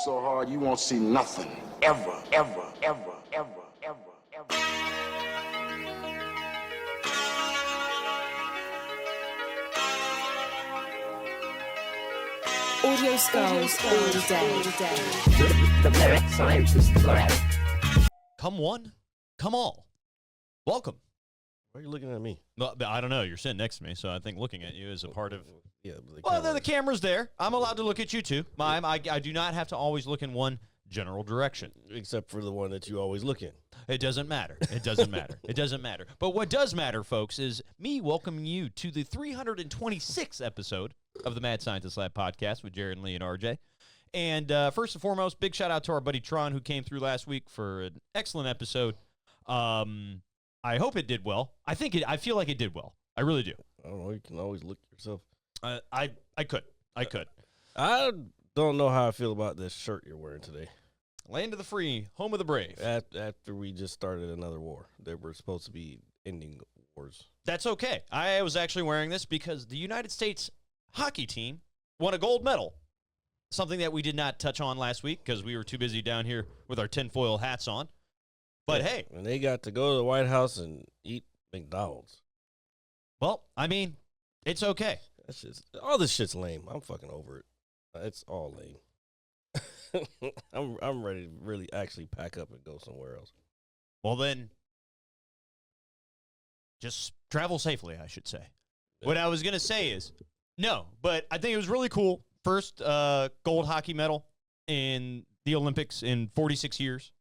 so hard you won't see nothing. Ever, ever, ever, ever, ever, ever. Audio skulls all day. The lyric scientist lab. Come one, come all. Welcome. Why are you looking at me? Well, I don't know. You're sitting next to me, so I think looking at you is a part of. Yeah. Well, the camera's there. I'm allowed to look at you too. I do not have to always look in one general direction. Except for the one that you always look in. It doesn't matter. It doesn't matter. It doesn't matter. But what does matter, folks, is me welcoming you to the 326th episode of the Mad Scientist Lab podcast with Jared, Lee, and RJ. And first and foremost, big shout out to our buddy Tron, who came through last week for an excellent episode. I hope it did well. I feel like it did well. I really do. I don't know. You can always look yourself. I could. I don't know how I feel about this shirt you're wearing today. Land of the free, home of the brave. After we just started another war. They were supposed to be ending wars. That's okay. I was actually wearing this because the United States hockey team won a gold medal. Something that we did not touch on last week because we were too busy down here with our tinfoil hats on. But hey. And they got to go to the White House and eat McDonald's. Well, I mean, it's okay. All this shit's lame. I'm fucking over it. It's all lame. I'm ready to really actually pack up and go somewhere else. Well, then, just travel safely, I should say. Yeah. What I was going to say is, no, but I think it was really cool. First gold hockey medal in the Olympics in 46 years.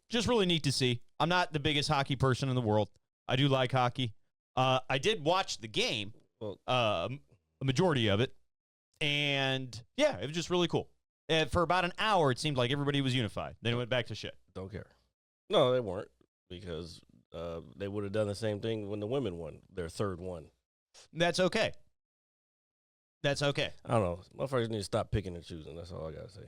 Just really neat to see. I'm not the biggest hockey person in the world. I do like hockey. I did watch the game, a majority of it, and yeah, it was just really cool. For about an hour, it seemed like everybody was unified. Then it went back to shit. Don't care. No, they weren't, because they would have done the same thing when the women won their third one. That's okay. That's okay. I don't know. Motherfuckers need to stop picking and choosing. That's all I got to say.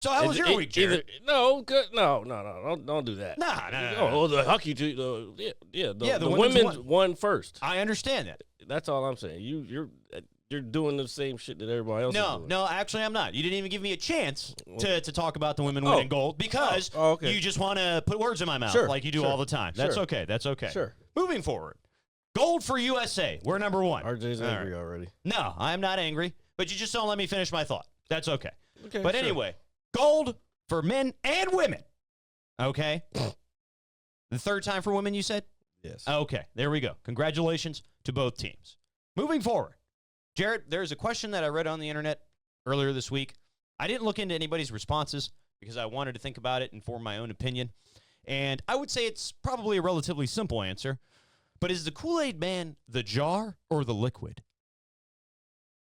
So how was your week, Jared? No, don't do that. Nah. Oh, the hockey team, the women's won first. I understand that. That's all I'm saying. You're doing the same shit that everybody else is doing. No, actually I'm not. You didn't even give me a chance to talk about the women winning gold because you just want to put words in my mouth like you do all the time. That's okay. That's okay. Sure. Moving forward. Gold for USA. We're number one. RJ's angry already. No, I'm not angry, but you just don't let me finish my thought. That's okay. But anyway, gold for men and women. Okay? The third time for women, you said? Yes. Okay, there we go. Congratulations to both teams. Moving forward. Jared, there's a question that I read on the internet earlier this week. I didn't look into anybody's responses because I wanted to think about it and form my own opinion. And I would say it's probably a relatively simple answer. But is the Kool-Aid Man the jar or the liquid?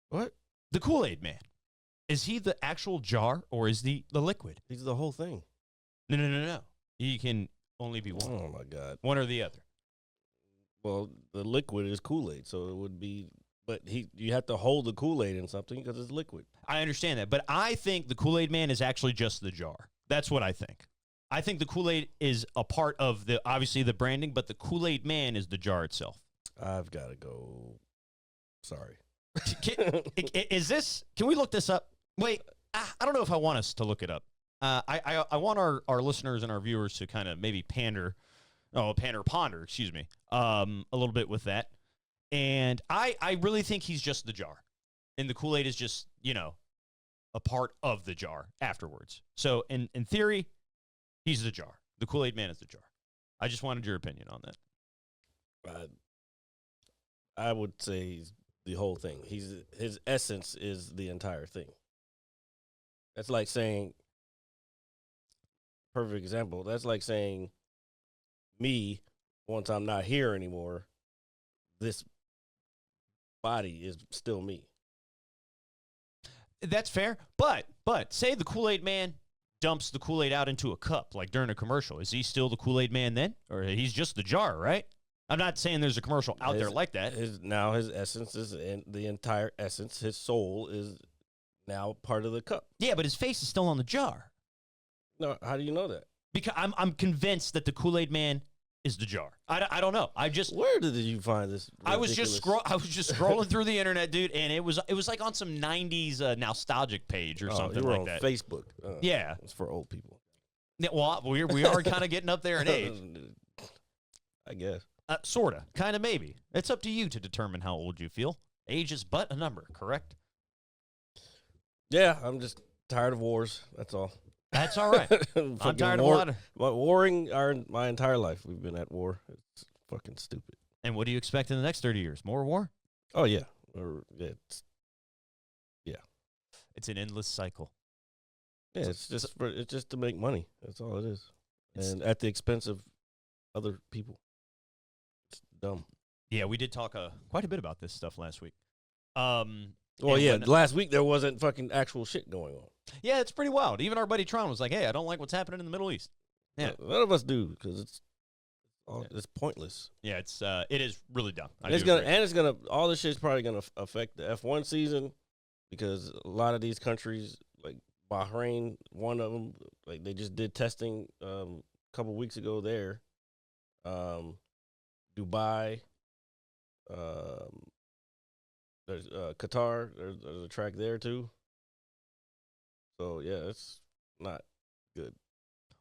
What? The Kool-Aid Man. Is he the actual jar or is the liquid? He's the whole thing. No. He can only be one. Oh, my God. One or the other. Well, the liquid is Kool-Aid, so it would be... But you have to hold the Kool-Aid in something because it's liquid. I understand that, but I think the Kool-Aid Man is actually just the jar. That's what I think. I think the Kool-Aid is a part of obviously the branding, but the Kool-Aid Man is the jar itself. I've got to go. Sorry. Can we look this up? Wait, I don't know if I want us to look it up. I want our listeners and our viewers to kind of maybe ponder, excuse me, a little bit with that. And I really think he's just the jar. And the Kool-Aid is just, a part of the jar afterwards. So in theory, he's the jar. The Kool-Aid Man is the jar. I just wanted your opinion on that. I would say he's the whole thing. His essence is the entire thing. That's like saying, perfect example, that's like saying me, once I'm not here anymore, this body is still me. That's fair, but say the Kool-Aid Man dumps the Kool-Aid out into a cup, like during a commercial. Is he still the Kool-Aid Man then? Or he's just the jar, right? I'm not saying there's a commercial out there like that. His essence is in the entire essence. His soul is now part of the cup. Yeah, but his face is still on the jar. No, how do you know that? Because I'm convinced that the Kool-Aid Man is the jar. I don't know. Where did you find this? I was just scrolling through the internet, dude, and it was like on some 90s nostalgic page or something you were like on that. Facebook. Yeah. It's for old people. Yeah, well, we are kind of getting up there in age. I guess. Sorta. Kind of maybe. It's up to you to determine how old you feel. Age is but a number, correct? Yeah, I'm just tired of wars. That's all. That's all right. I'm tired of a lot of... warring my entire life. We've been at war. It's fucking stupid. And what do you expect in the next 30 years? More war? Oh, yeah. It's an endless cycle. Yeah, it's just to make money. That's all it is. And at the expense of other people. It's dumb. Yeah, we did talk quite a bit about this stuff last week. Last week there wasn't fucking actual shit going on. Yeah, it's pretty wild. Even our buddy Tron was like, hey, I don't like what's happening in the Middle East. Yeah. None of us do, because it's pointless. Yeah, it is really dumb. All this shit's probably gonna affect the F1 season, because a lot of these countries, like Bahrain, one of them, like they just did testing a couple weeks ago there. Dubai, there's Qatar. There's a track there too. So yeah, it's not good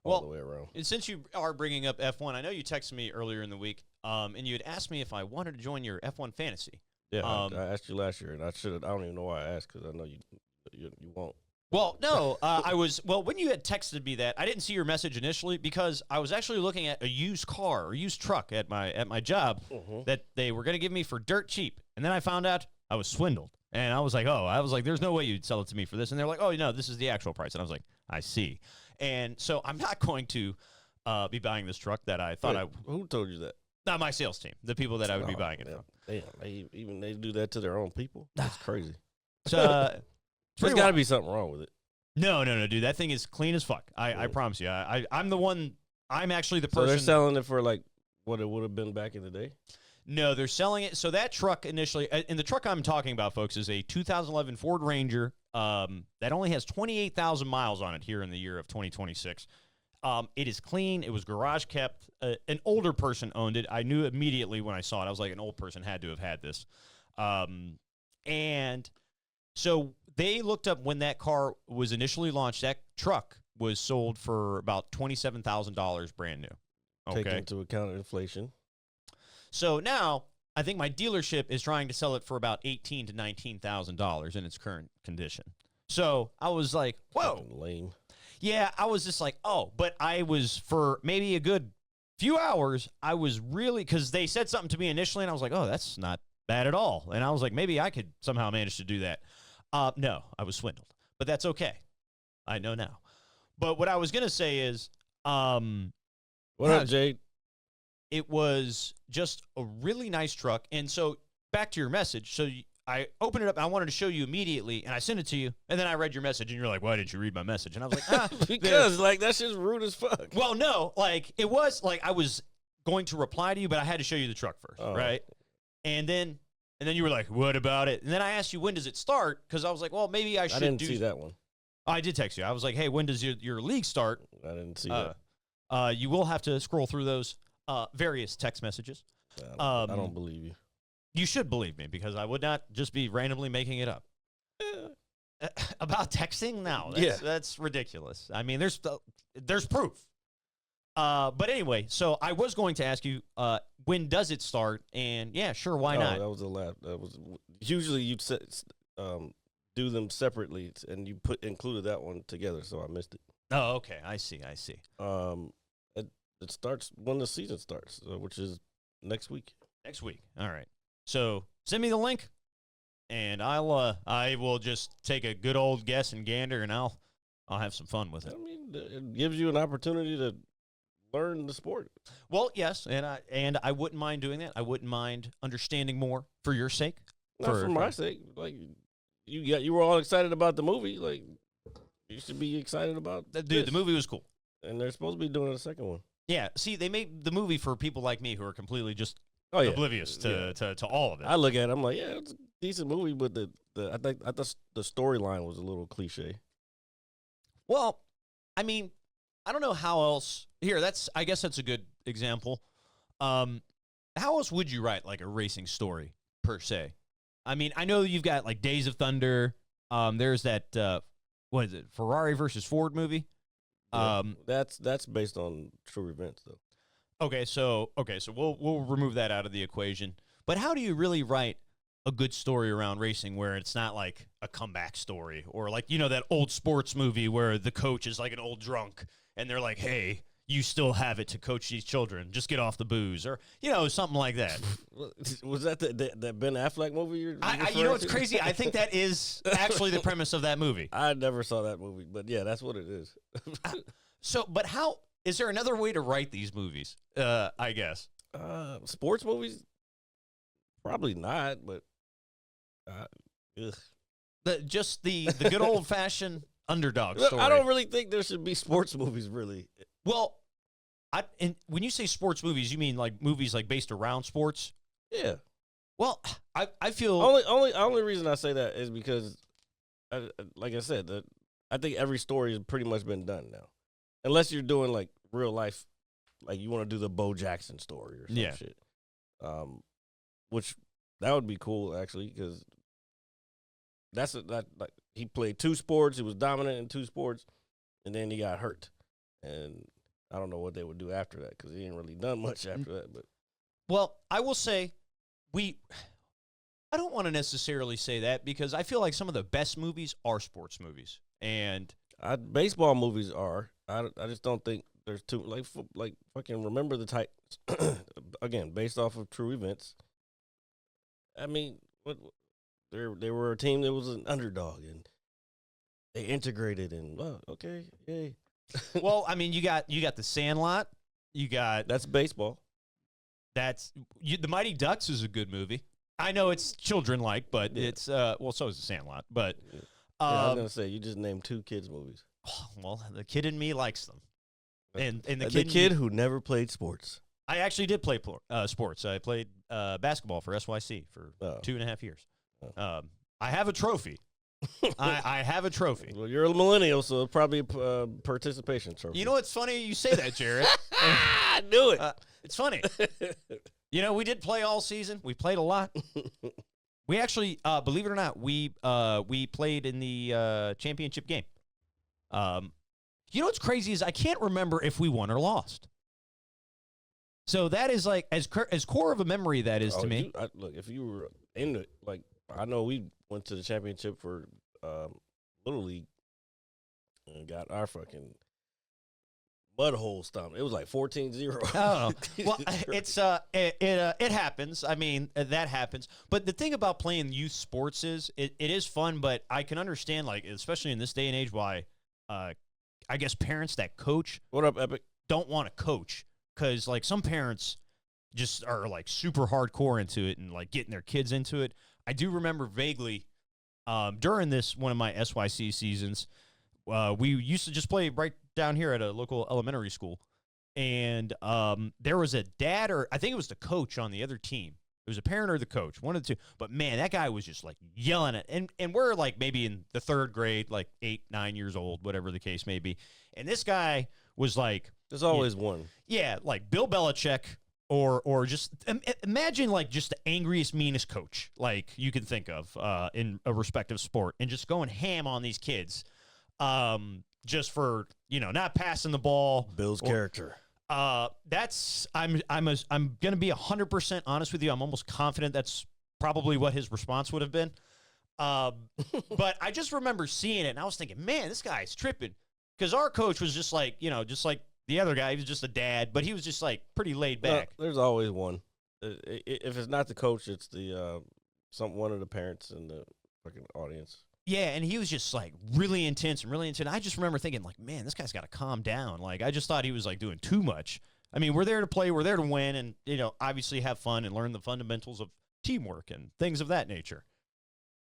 all the way around. And since you are bringing up F1, I know you texted me earlier in the week, and you had asked me if I wanted to join your F1 fantasy. Yeah, I asked you last year, and I don't even know why I asked, because I know you won't. Well, no, when you had texted me that, I didn't see your message initially, because I was actually looking at a used car or used truck at my job that they were going to give me for dirt cheap. And then I found out I was swindled. And I was like, there's no way you'd sell it to me for this. And they're like, oh, no, this is the actual price. And I was like, I see. And so I'm not going to be buying this truck that I thought Who told you that? Not my sales team, the people that I would be buying it from. Damn, they do that to their own people? That's crazy. So there's got to be something wrong with it. No, dude. That thing is clean as fuck. I promise you. I'm the one. I'm actually the person. So they're selling it for like what it would have been back in the day? No, they're selling it. So that truck initially, and the truck I'm talking about, folks, is a 2011 Ford Ranger that only has 28,000 miles on it here in the year of 2026. It is clean. It was garage kept. An older person owned it. I knew immediately when I saw it. I was like, an old person had to have had this. And so they looked up when that car was initially launched. That truck was sold for about $27,000 brand new. Okay. Taking into account inflation. So now I think my dealership is trying to sell it for about $18,000 to $19,000 in its current condition. So I was like, whoa. Fucking lame. Yeah, I was just like, oh, but I was, for maybe a good few hours, I was really, because they said something to me initially, and I was like, oh, that's not bad at all. And I was like, maybe I could somehow manage to do that. No, I was swindled. But that's okay. I know now. But what I was going to say is... what up, Jade? It was just a really nice truck. And so, back to your message. So, I opened it up, and I wanted to show you immediately, and I sent it to you, and then I read your message, and you're like, why didn't you read my message? And I was like, because, like, that's just rude as fuck. Well, no, like, it was, like, I was going to reply to you, but I had to show you the truck first, right? And then you were like, what about it? And then I asked you, when does it start? Because I was like, well, maybe I should I didn't see that one. I did text you. I was like, hey, when does your league start? I didn't see that. You will have to scroll through those various text messages. I don't believe you. You should believe me, because I would not just be randomly making it up. About texting? No, that's ridiculous. I mean, there's proof. But anyway, so I was going to ask you, when does it start? And yeah, sure, why not? That was the last. That was usually you'd do them separately, and you included that one together, so I missed it. Oh, okay, I see. It starts when the season starts, which is next week. Next week. All right. So send me the link, and I will just take a good old guess and gander, and I'll have some fun with it. I mean, it gives you an opportunity to learn the sport. Well, yes, and I wouldn't mind doing that. I wouldn't mind understanding more for your sake. Not for my sake. Like you were all excited about the movie. Like you should be excited about. Dude, the movie was cool, and they're supposed to be doing a second one. Yeah, see, they made the movie for people like me who are completely just oblivious to all of it. I look at it, I'm like, yeah, it's a decent movie, but I thought the storyline was a little cliche. Well, I mean, I don't know how else. Here, I guess that's a good example. How else would you write like a racing story per se? I mean, I know you've got like Days of Thunder. There's that what is it? Ferrari versus Ford movie. Yeah, that's based on true events though. Okay, so we'll remove that out of the equation. But how do you really write a good story around racing where it's not like a comeback story or like that old sports movie where the coach is like an old drunk and they're like, "Hey, you still have it to coach these children. Just get off the booze," or something like that. Was that that Ben Affleck movie? It's crazy. I think that is actually the premise of that movie. I never saw that movie, but yeah, that's what it is. But how is there another way to write these movies? I guess sports movies, probably not. But just the good old fashioned underdog story. I don't really think there should be sports movies. Really. Well, and when you say sports movies, you mean like movies like based around sports? Yeah. Well, I feel only reason I say that is because, like I said, I think every story has pretty much been done now, unless you're doing like real life, like you want to do the Bo Jackson story or some shit. Which that would be cool actually because that he played 2 sports, he was dominant in 2 sports, and then he got hurt, and I don't know what they would do after that because he ain't really done much after that. But well, I will say I don't want to necessarily say that because I feel like some of the best movies are sports movies, and baseball movies are. I just don't think there's too like fucking Remember the Titans again based off of true events. I mean, they were a team that was an underdog and they integrated and okay, yay. Well, I mean, you got the Sandlot, that's baseball. The Mighty Ducks is a good movie. I know it's children-like, but it's so is the Sandlot. But I was gonna say you just named 2 kids movies. Well, the kid in me likes them, and the kid who never played sports. I actually did play sports. I played basketball for SYC for 2.5 years. I have a trophy. I have a trophy. Well, you're a millennial, so it's probably a participation trophy. You know what's funny? You say that, Jared. I knew it. It's funny. We did play all season. We played a lot. We actually, believe it or not, we played in the championship game. What's crazy is I can't remember if we won or lost. So that is like as core of a memory that is to me. Look, if you were in it, like I know we went to the championship for Little League and got our fucking mud hole stomped. It was like 14-0. Oh, well, it happens. I mean, that happens. But the thing about playing youth sports is it is fun, but I can understand, like, especially in this day and age, why I guess parents that coach what up, Epic? Don't want to coach because, like, some parents just are, like, super hardcore into it and, like, getting their kids into it. I do remember vaguely during one of my SYC seasons, we used to just play right down here at a local elementary school. And there was a dad, or I think it was the coach on the other team. It was a parent or the coach, one of the two. But, man, that guy was just, like, yelling at and we're, like, maybe in the 3rd grade, like 8, 9 years old, whatever the case may be. And this guy was, like... There's always one. Yeah, like Bill Belichick or just... Imagine, like, just the angriest, meanest coach, like, you can think of in a respective sport. And just going ham on these kids just for, not passing the ball. Bill's character. I'm gonna be 100% honest with you. I'm almost confident that's probably what his response would have been. But I just remember seeing it and I was thinking, man, this guy's tripping. Because our coach was just like, just like the other guy. He was just a dad, but he was just like pretty laid back. There's always one. If it's not the coach, it's the one of the parents in the fucking audience. Yeah, and he was just, like, really intense and really intense. I just remember thinking, like, man, this guy's got to calm down. Like, I just thought he was, like, doing too much. I mean, we're there to play. We're there to win and, obviously have fun and learn the fundamentals of teamwork and things of that nature.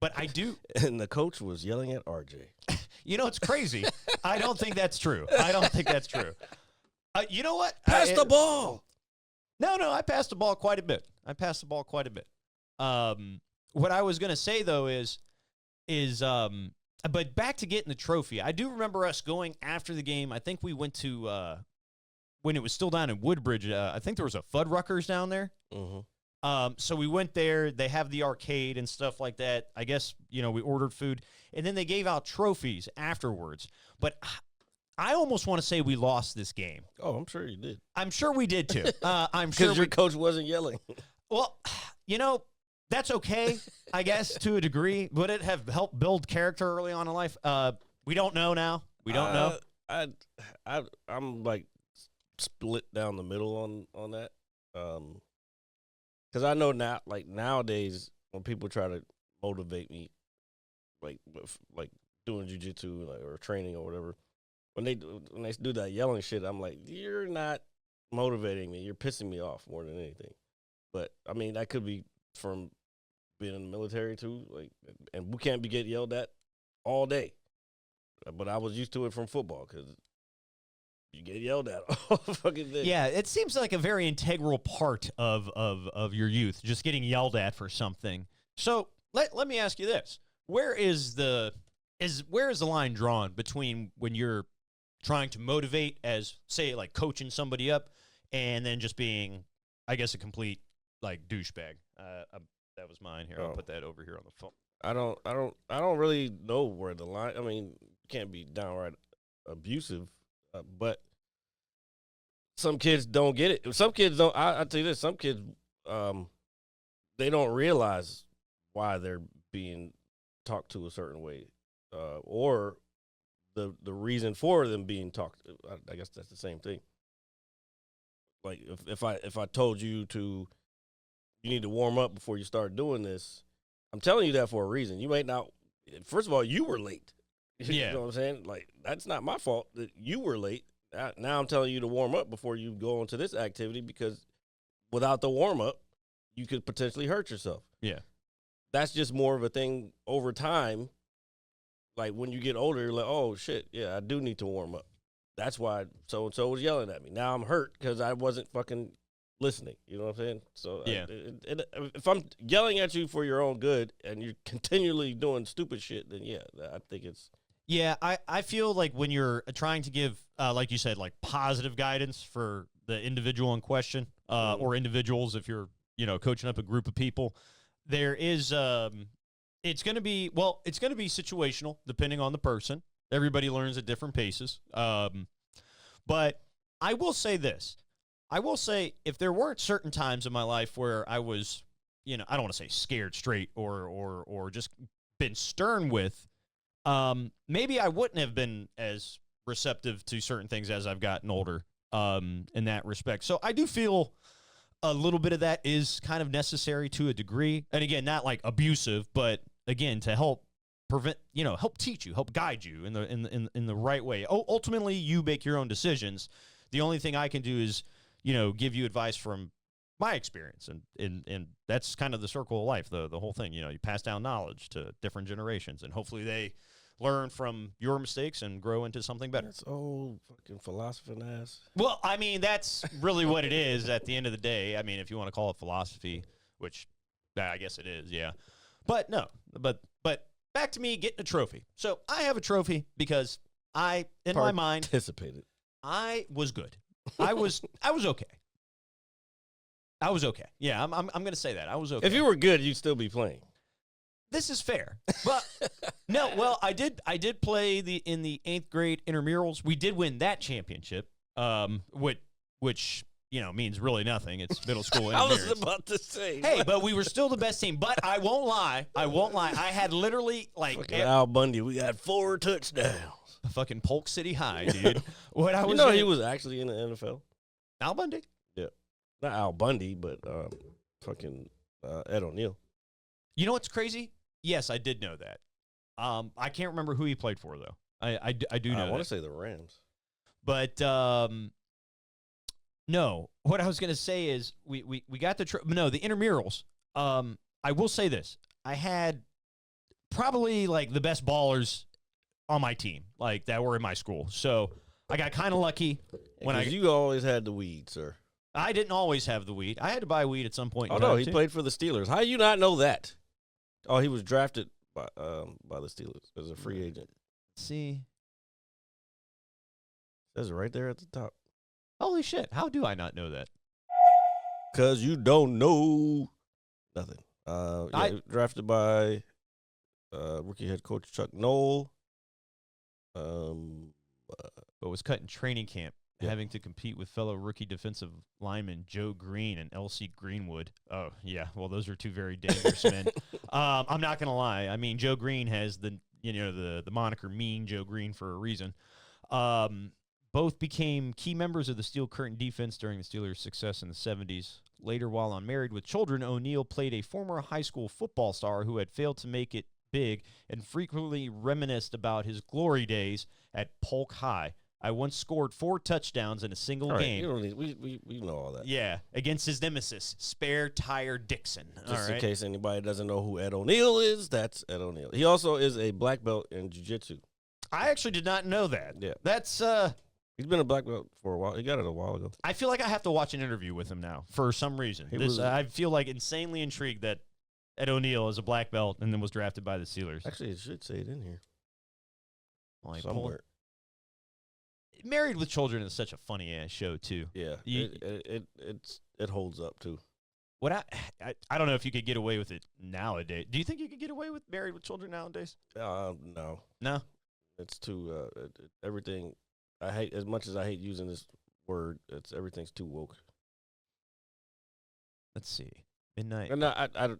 But I do. And the coach was yelling at RJ. It's crazy. I don't think that's true. You know what? Pass the ball. No, I passed the ball quite a bit. What I was going to say, though, is but back to getting the trophy. I do remember us going after the game. I think we went to when it was still down in Woodbridge. I think there was a Fuddruckers down there. So we went there. They have the arcade and stuff like that. I guess, we ordered food. And then they gave out trophies afterwards. But I almost want to say we lost this game. Oh, I'm sure you did. I'm sure we did, too. I'm sure Because your coach wasn't yelling. Well, that's okay, I guess, to a degree. Would it have helped build character early on in life? We don't know now. We don't know. I'm like split down the middle on that. Because I know now, like nowadays, when people try to motivate me, like doing jiu-jitsu or training or whatever, when they do that yelling shit, I'm like, you're not motivating me. You're pissing me off more than anything. But I mean, that could be from being in the military too. Like, and we can't be getting yelled at all day. But I was used to it from football because you get yelled at all fucking day. Yeah, it seems like a very integral part of your youth, just getting yelled at for something. So let me ask you this: where is the line drawn between when you're trying to motivate, as say like coaching somebody up, and then just being, I guess, a complete like douchebag? That was mine here. I'll put that over here on the phone. I don't really know where the line. I mean, you can't be downright abusive, but some kids don't get it. Some kids don't. I tell you this: some kids, they don't realize why they're being talked to a certain way, or the reason for them being talked. I guess that's the same thing. Like if I told you you need to warm up before you start doing this, I'm telling you that for a reason. You may not. First of all, you were late. Yeah. You know what I'm saying? Like, that's not my fault that you were late. Now I'm telling you to warm up before you go into this activity, because without the warm up, you could potentially hurt yourself. Yeah. That's just more of a thing over time. Like, when you get older, you're like, oh, shit, yeah, I do need to warm up. That's why so-and-so was yelling at me. Now I'm hurt because I wasn't fucking listening. You know what I'm saying? So yeah. If I'm yelling at you for your own good and you're continually doing stupid shit, then yeah, I think it's. Yeah, I feel like when you're trying to give, like you said, like positive guidance for the individual in question, or individuals, if you're, coaching up a group of people, there is, it's going to be situational depending on the person. Everybody learns at different paces. But I will say this. I will say, if there weren't certain times in my life where I was, I don't want to say scared straight or just been stern with, maybe I wouldn't have been as receptive to certain things as I've gotten older, in that respect. So I do feel a little bit of that is kind of necessary to a degree. And again, not like abusive, but again, to help prevent, help teach you, help guide you in the right way. Ultimately, you make your own decisions. The only thing I can do is, give you advice from my experience, and that's kind of the circle of life, the whole thing. You pass down knowledge to different generations, and hopefully they learn from your mistakes and grow into something better. That's old fucking philosophy ass. Well, I mean, that's really what it is at the end of the day. I mean, if you want to call it philosophy, which I guess it is, yeah. But no, but back to me getting a trophy. So I have a trophy because my mind, participated. I was good. I was okay. I was okay. Yeah, I'm going to say that. I was okay. If you were good, you'd still be playing. This is fair. But no, well, I did play in the 8th grade intramurals. We did win that championship, which means really nothing. It's middle school. I was about to say. Hey, but we were still the best team. But I won't lie. I had literally like Al Bundy. We got 4 touchdowns. Fucking Polk City High, dude. What I was, he was actually in the NFL. Al Bundy. Yeah, not Al Bundy, but fucking Ed O'Neill. You know what's crazy? Yes, I did know that. I can't remember who he played for though. I do know. I want to say the Rams. But no, what I was going to say is we got the intramurals. I will say this: I had probably like the best ballers on my team, like that were in my school. So I got kind of lucky you always had the weed, sir. I didn't always have the weed. I had to buy weed at some point. Oh no, he played for the Steelers. How do you not know that? Oh, he was drafted by the Steelers as a free agent. Let's see, says it right there at the top. Holy shit! How do I not know that? Because you don't know nothing. Drafted by rookie head coach Chuck Noll. But was cut in training camp, having to compete with fellow rookie defensive lineman Joe Green and L.C. Greenwood. Oh, yeah. Well, those are two very dangerous men. I'm not going to lie. I mean, Joe Green has the moniker Mean Joe Green for a reason. Both became key members of the Steel Curtain defense during the Steelers' success in the 70s. Later, while on Married with Children, O'Neal played a former high school football star who had failed to make it big and frequently reminisced about his glory days at Polk High. I once scored 4 touchdowns in a single game. You don't need, we know all that. Yeah, against his nemesis, Spare Tire Dixon. Just in case anybody doesn't know who Ed O'Neal is, that's Ed O'Neal. He also is a black belt in jiu-jitsu. I actually did not know that. Yeah. That's he's been a black belt for a while. He got it a while ago. I feel like I have to watch an interview with him now for some reason. I feel like insanely intrigued that Ed O'Neal is a black belt and then was drafted by the Steelers. Actually, it should say it in here. Somewhere. Married with Children is such a funny ass show too. Yeah, it holds up too. What I don't know if you could get away with it nowadays. Do you think you could get away with Married with Children nowadays? No, it's too everything. I hate as much as I hate using this word. Everything's too woke. Let's see. Midnight. No,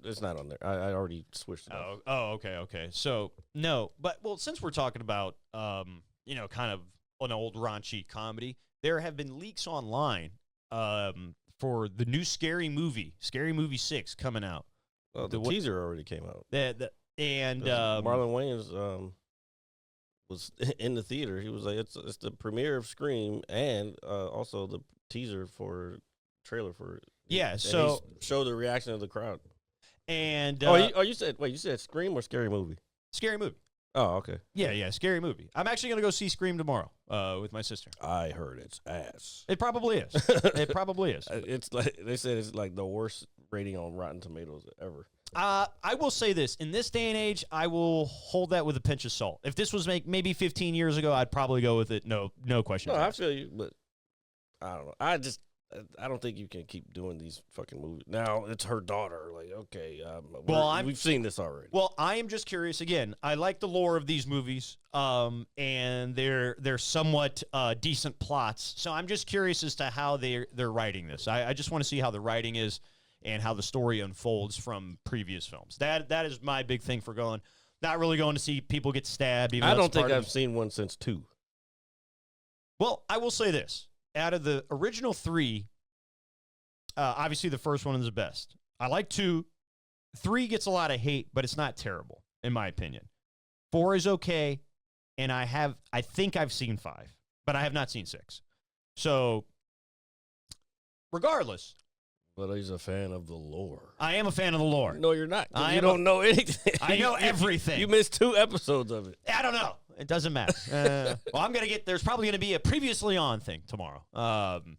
it's not on there. I already switched it. Okay. So no, but since we're talking about kind of an old raunchy comedy, there have been leaks online for the new Scary Movie 6 coming out. Well, the teaser already came out. And Marlon Wayans was in the theater. He was like, it's the premiere of Scream and also the teaser for trailer for it. Yeah, and so show the reaction of the crowd. And you said Scream or Scary Movie? Scary Movie. Oh, okay. Yeah, Scary Movie. I'm actually gonna go see Scream tomorrow with my sister. I heard it's ass. It probably is. It probably is. It's like they said it's like the worst rating on Rotten Tomatoes ever. I will say this: in this day and age, I will hold that with a pinch of salt. If this was maybe 15 years ago, I'd probably go with it. No question. No, I feel you, but I don't know. I don't think you can keep doing these fucking movies. Now it's her daughter. Like, okay, we've seen this already. Well, I am just curious. Again, I like the lore of these movies, and they're somewhat decent plots. So I'm just curious as to how they're writing this. I just want to see how the writing is and how the story unfolds from previous films. That is my big thing for going. Not really going to see people get stabbed. I don't think I've seen one since 2. Well, I will say this. Out of the original 3, obviously the first one is the best. I like 2. 3 gets a lot of hate, but it's not terrible, in my opinion. 4 is okay, and I think I've seen 5, but I have not seen 6. So, regardless. But he's a fan of the lore. I am a fan of the lore. No, you're not. You don't know anything. I know everything. You missed 2 episodes of it. I don't know. It doesn't matter. Well, there's probably going to be a previously on thing tomorrow. Possibly.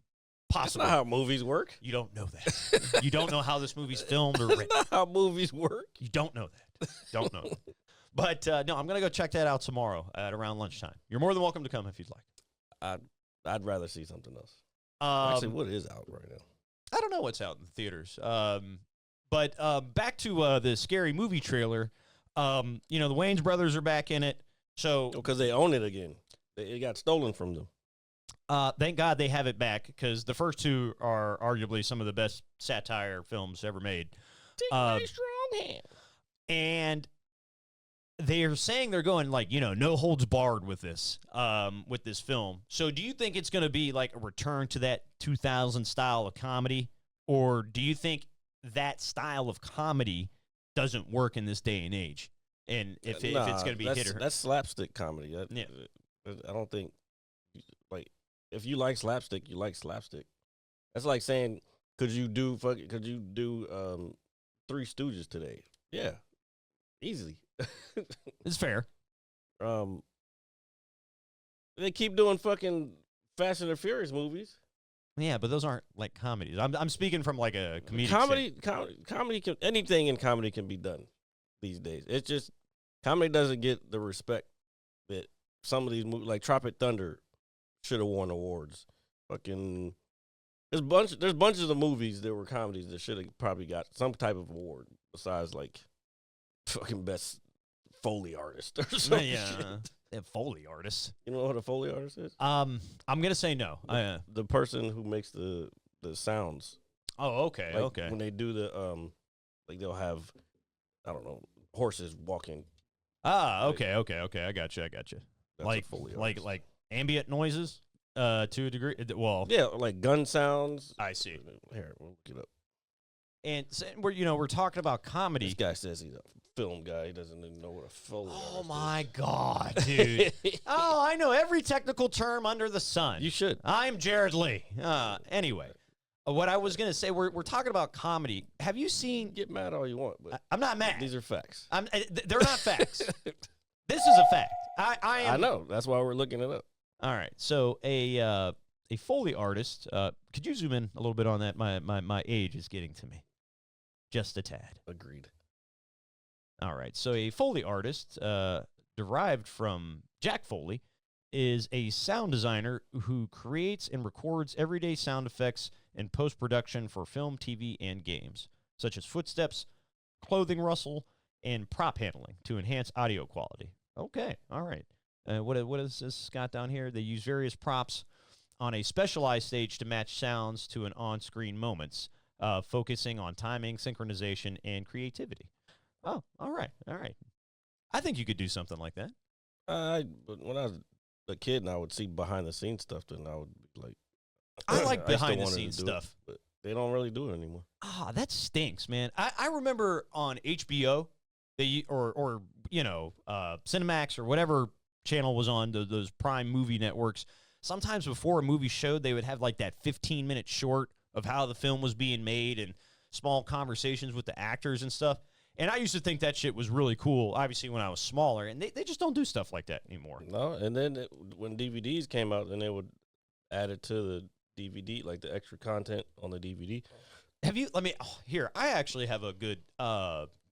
That's not how movies work. You don't know that. You don't know how this movie's filmed or written. That's not how movies work. You don't know that. Don't know. But, no, I'm going to go check that out tomorrow at around lunchtime. You're more than welcome to come if you'd like. I'd rather see something else. Actually, what is out right now? I don't know what's out in the theaters. But back to the Scary Movie trailer. The Wayans brothers are back in it. So because they own it again. It got stolen from them. Thank God they have it back because the first 2 are arguably some of the best satire films ever made. Take my strong hand. And they're saying they're going no holds barred with this film. So do you think it's going to be like a return to that 2000 style of comedy, or do you think that style of comedy doesn't work in this day and age? And if it's going to be hit or that's slapstick comedy. I don't think if you like slapstick, you like slapstick. That's like saying, could you do Three Stooges today? Yeah, easily. It's fair. They keep doing fucking Fast and the Furious movies. Yeah, but those aren't like comedies. I'm speaking from like a comedic comedy can, anything in comedy can be done these days. It's just comedy doesn't get the respect that some of these movies, like Tropic Thunder, should have won awards. fucking. There's bunches of movies that were comedies that should have probably got some type of award besides like fucking best Foley artist or something. Yeah, they have Foley artists. You know what a Foley artist is? I'm gonna say no. The person who makes the sounds. Oh, okay, Like, okay. When they do the like they'll have, I don't know, horses walking. Okay. I got you. That's Like a Foley artist. like ambient noises, to a degree. Well, Yeah, like gun sounds. I see. Here, we'll look it up. And we're talking about comedy. This guy says he's a film guy. He doesn't even know what a Foley artist Oh is. my God, dude! Oh, I know every technical term under the sun. You should. I'm Jared Lee. Anyway, what I was gonna say, we're talking about comedy. Have you seen? Get mad all you want, but I'm not mad. these are facts. They're not facts. This is a fact. I am. I know. That's why we're looking it up. All right. So a Foley artist. Could you zoom in a little bit on that? My age is getting to me, just a tad. Agreed. All right. So a Foley artist, derived from Jack Foley, is a sound designer who creates and records everyday sound effects in post-production for film, TV, and games, such as footsteps, clothing rustle, and prop handling to enhance audio quality. Okay. All right. What is this got down here? They use various props on a specialized stage to match sounds to an on-screen moments, focusing on timing, synchronization, and creativity. Oh, all right. I think you could do something like that. But when I was a kid and I would see behind the scenes stuff, then I would be like, I like still behind the wanted to scenes do it, stuff. but they don't really do it anymore. Ah, that stinks, man. I remember on HBO, or Cinemax or whatever channel was on those Prime movie networks. Sometimes before a movie showed, they would have like that 15-minute short of how the film was being made and small conversations with the actors and stuff. And I used to think that shit was really cool, obviously, when I was smaller. And they just don't do stuff like that anymore. No, and then when DVDs came out, then they would add it to the DVD, like the extra content on the DVD. Here, I actually have a good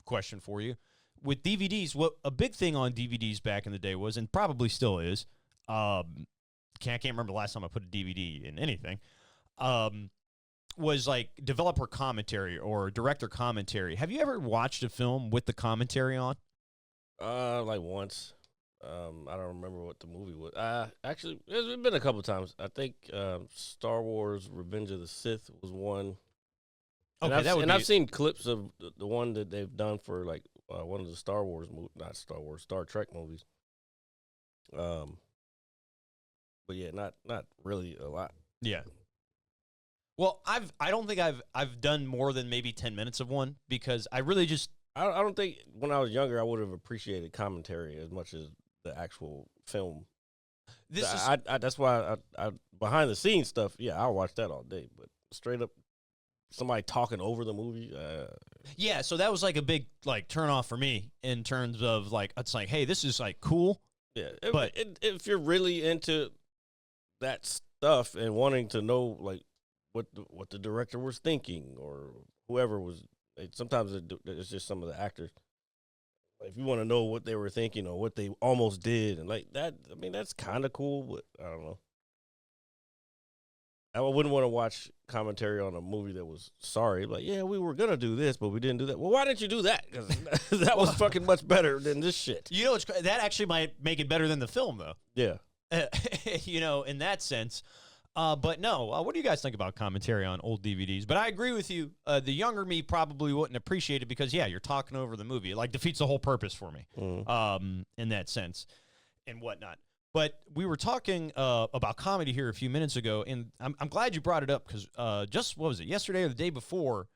question for you. With DVDs, what a big thing on DVDs back in the day was, and probably still is, I can't remember the last time I put a DVD in anything, was like developer commentary or director commentary. Have you ever watched a film with the commentary on? Like once. I don't remember what the movie was. Actually, it's been a couple times. I think Star Wars: Revenge of the Sith was one. Okay, I've seen clips of the one that they've done for like one of the Star Wars movies, not Star Wars, Star Trek movies. But yeah, not really a lot. Yeah. Well, I don't think I've done more than maybe 10 minutes of one because I really just I don't think when I was younger I would have appreciated commentary as much as the actual film. That's why I behind the scenes stuff. Yeah, I'll watch that all day. But straight up, somebody talking over the movie. Yeah, so that was like a big like turn off for me in terms of like it's like, hey, this is like cool. Yeah, but if you're really into that stuff and wanting to know like what the director was thinking or whoever was, sometimes it's just some of the actors. If you want to know what they were thinking or what they almost did and like that, I mean that's kind of cool, but I don't know. I wouldn't want to watch commentary on a movie that was sorry. Like, yeah, we were going to do this, but we didn't do that. Well, why didn't you do that? Because that was fucking much better than this shit. You know, that actually might make it better than the film, though. Yeah. In that sense. But no, what do you guys think about commentary on old DVDs? But I agree with you. The younger me probably wouldn't appreciate it because, yeah, you're talking over the movie. It, like, defeats the whole purpose for me in that sense and whatnot. But we were talking about comedy here a few minutes ago, and I'm glad you brought it up because just, what was it, yesterday or the day before,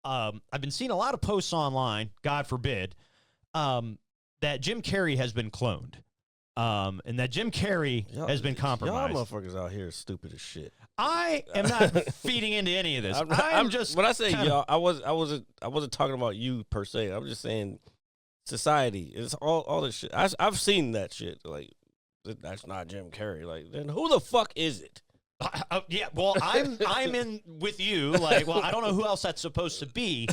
I've been seeing a lot of posts online, God forbid, that Jim Carey has been cloned. And that Jim Carey has been compromised. Y'all motherfuckers out here stupid as shit. I am not feeding into any of this. I'm just when I say y'all, I wasn't talking about you per se. I'm just saying society. It's all this shit. I've seen that shit. Like that's not Jim Carey. Like then who the fuck is it? Yeah, well, I'm in with you. Like, well, I don't know who else that's supposed to be,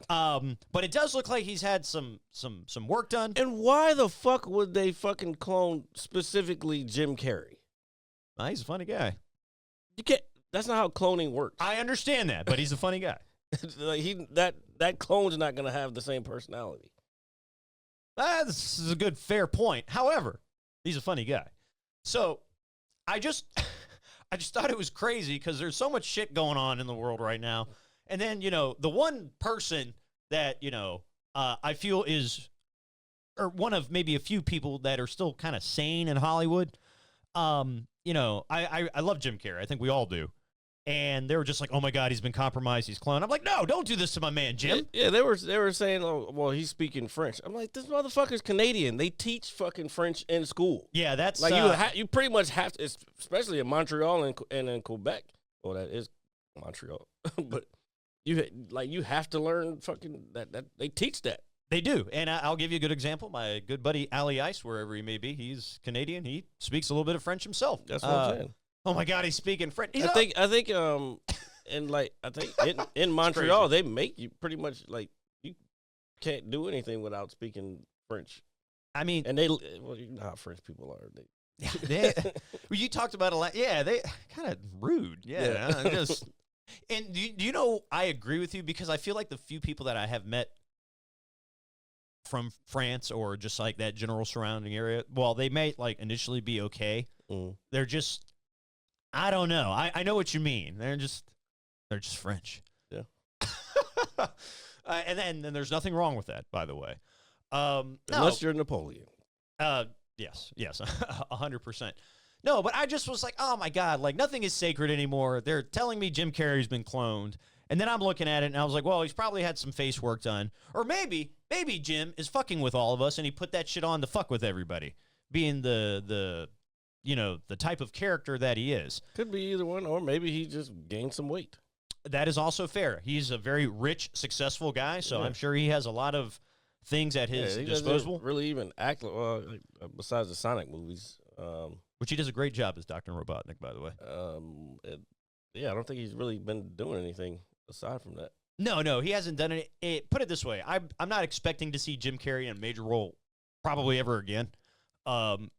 but it does look like he's had some work done. And why the fuck would they fucking clone specifically Jim Carey? He's a funny guy. You can't. That's not how cloning works. I understand that, but he's a funny guy. Like that clone's not gonna have the same personality. This is a good, fair point. However, he's a funny guy. So I just thought it was crazy because there's so much shit going on in the world right now. And then, the one person that, I feel is, or one of maybe a few people that are still kind of sane in Hollywood. I love Jim Carrey. I think we all do. And they were just like, oh my God, he's been compromised. He's cloned. I'm like, no, don't do this to my man, Jim. Yeah, they were saying, oh, well, he's speaking French. I'm like, this motherfucker's Canadian. They teach fucking French in school. Yeah, that's like you pretty much have to, especially in Montreal and in Quebec. Well, that is Montreal, but you have to learn fucking that they teach that. They do, and I'll give you a good example. My good buddy Ali Ice, wherever he may be, he's Canadian. He speaks a little bit of French himself. That's what I'm saying. Oh my God, he's speaking French. I think in Montreal they make you pretty much like you can't do anything without speaking French. I mean, and you know how French people are. You talked about a lot. Yeah, they kind of rude. Yeah. And do you know, I agree with you because I feel like the few people that I have met from France or just like that general surrounding area, well, they may like initially be okay. They're just, I don't know. I know what you mean. They're just French. Yeah. And then there's nothing wrong with that, by the way. Unless you're Napoleon. Yes, 100%. No, but I just was like, oh my God, like nothing is sacred anymore. They're telling me Jim Carrey's been cloned. And then I'm looking at it and I was like, well, he's probably had some face work done. Or maybe Jim is fucking with all of us and he put that shit on to fuck with everybody. Being the type of character that he is. Could be either one, or maybe he just gained some weight. That is also fair. He's a very rich, successful guy, so I'm sure he has a lot of things at his disposal. Doesn't really even act besides the Sonic movies. Which he does a great job as Dr. Robotnik, by the way. I don't think he's really been doing anything aside from that. No, he hasn't done it. Put it this way, I'm not expecting to see Jim Carrey in a major role probably ever again,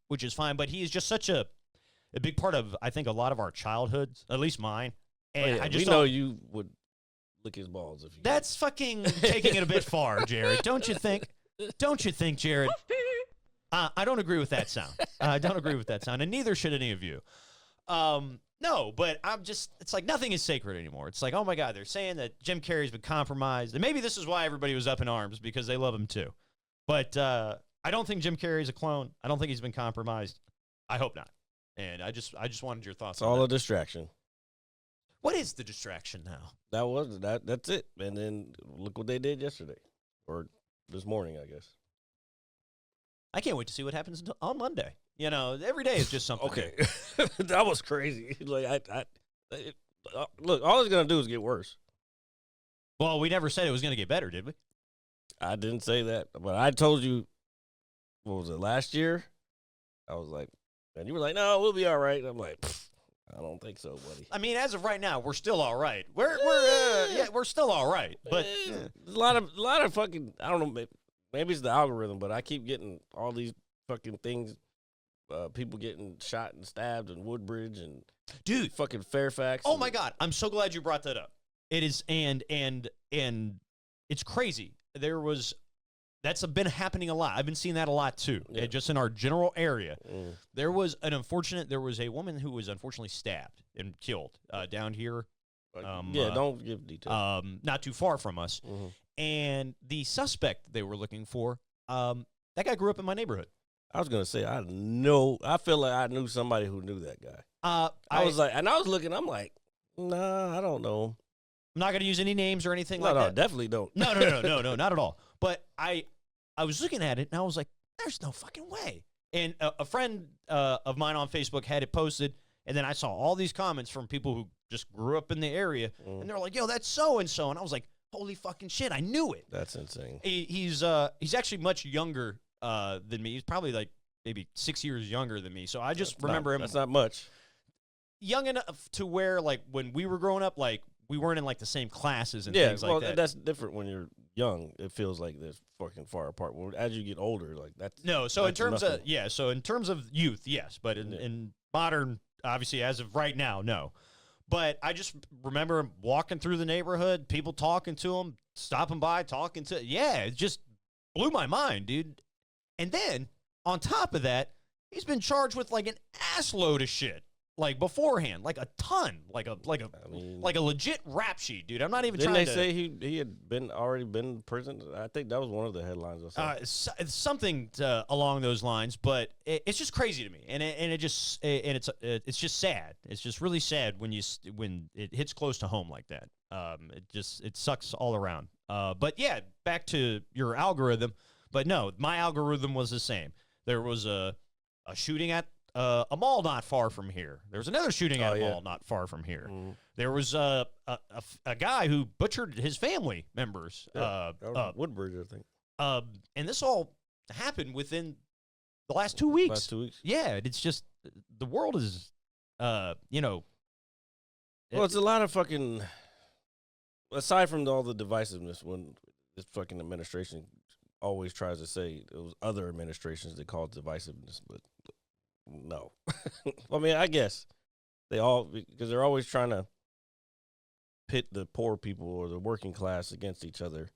which is fine. But he is just such a big part of, I think, a lot of our childhoods, at least mine. And I just know you would lick his balls if you. That's fucking taking it a bit far, Jared. Don't you think? Don't you think, Jared? I don't agree with that sound. I don't agree with that sound, and neither should any of you. No, but it's like nothing is sacred anymore. It's like, oh my God, they're saying that Jim Carrey's been compromised, and maybe this is why everybody was up in arms, because they love him too. But I don't think Jim Carrey's a clone. I don't think he's been compromised. I hope not. And I just wanted your thoughts it's on all that. a distraction. What is the distraction now? That's it. And then look what they did yesterday, or this morning, I guess. I can't wait to see what happens on Monday. Every day is just something. Okay, that was crazy. Like look, all it's gonna do is get worse. Well, we never said it was gonna get better, did we? I didn't say that, but I told you. What was it, last year? I was like, and you were like, "No, we'll be all right." I'm like, I don't think so, buddy. I mean, as of right now, we're still all right. We're still all right. But there's a lot of fucking, I don't know. Maybe it's the algorithm, but I keep getting all these fucking things. People getting shot and stabbed in Woodbridge and dude, fucking Fairfax. Oh my God, I'm so glad you brought that up. It is and it's crazy. That's been happening a lot. I've been seeing that a lot too. Yeah. Just in our general area, there was a woman who was unfortunately stabbed and killed down here. Don't give details. Not too far from us. Mm-hmm. And the suspect they were looking for, that guy grew up in my neighborhood. I was gonna say I feel like I knew somebody who knew that guy. I was looking. I'm like, nah, I don't know. I'm not gonna use any names or anything like that. No, definitely don't. No, not at all. But I was looking at it and I was like, there's no fucking way. And a friend of mine on Facebook had it posted, and then I saw all these comments from people who just grew up in the area, and they're like, yo, that's so and so, and I was like, holy fucking shit, I knew it. That's insane. He's actually much younger than me. He's probably like maybe 6 years younger than me. So I just remember him. That's not much. Young enough to where, like, when we were growing up, like, we weren't in like the same classes and things like that. That's different when you're young. It feels like they're fucking far apart. As you get older, like that's so in terms of youth, yes, but in modern, obviously, as of right now, no. But I just remember walking through the neighborhood, people talking to him, stopping by, talking to. Yeah, it just blew my mind, dude. And then on top of that, he's been charged with like an ass load of shit, like beforehand, like a ton, like a legit rap sheet, dude. I'm not even Didn't trying they to say he had already been in prison? I think that was one of the headlines or something. It's something along those lines, but it's just crazy to me, and it's just sad. It's just really sad when it hits close to home like that. It sucks all around. But yeah, back to your algorithm. But no, my algorithm was the same. There was a shooting at a mall not far from here. There was another shooting at a mall not far from here. Mm. There was a guy who butchered his family members. Woodbridge, I think. And this all happened within the last 2 weeks. Last 2 weeks. Yeah, it's just the world is, Well, it's a lot of fucking. Aside from all the divisiveness, when this fucking administration always tries to say it was other administrations that called divisiveness, but no. I mean, I guess because they're always trying to pit the poor people or the working class against each other.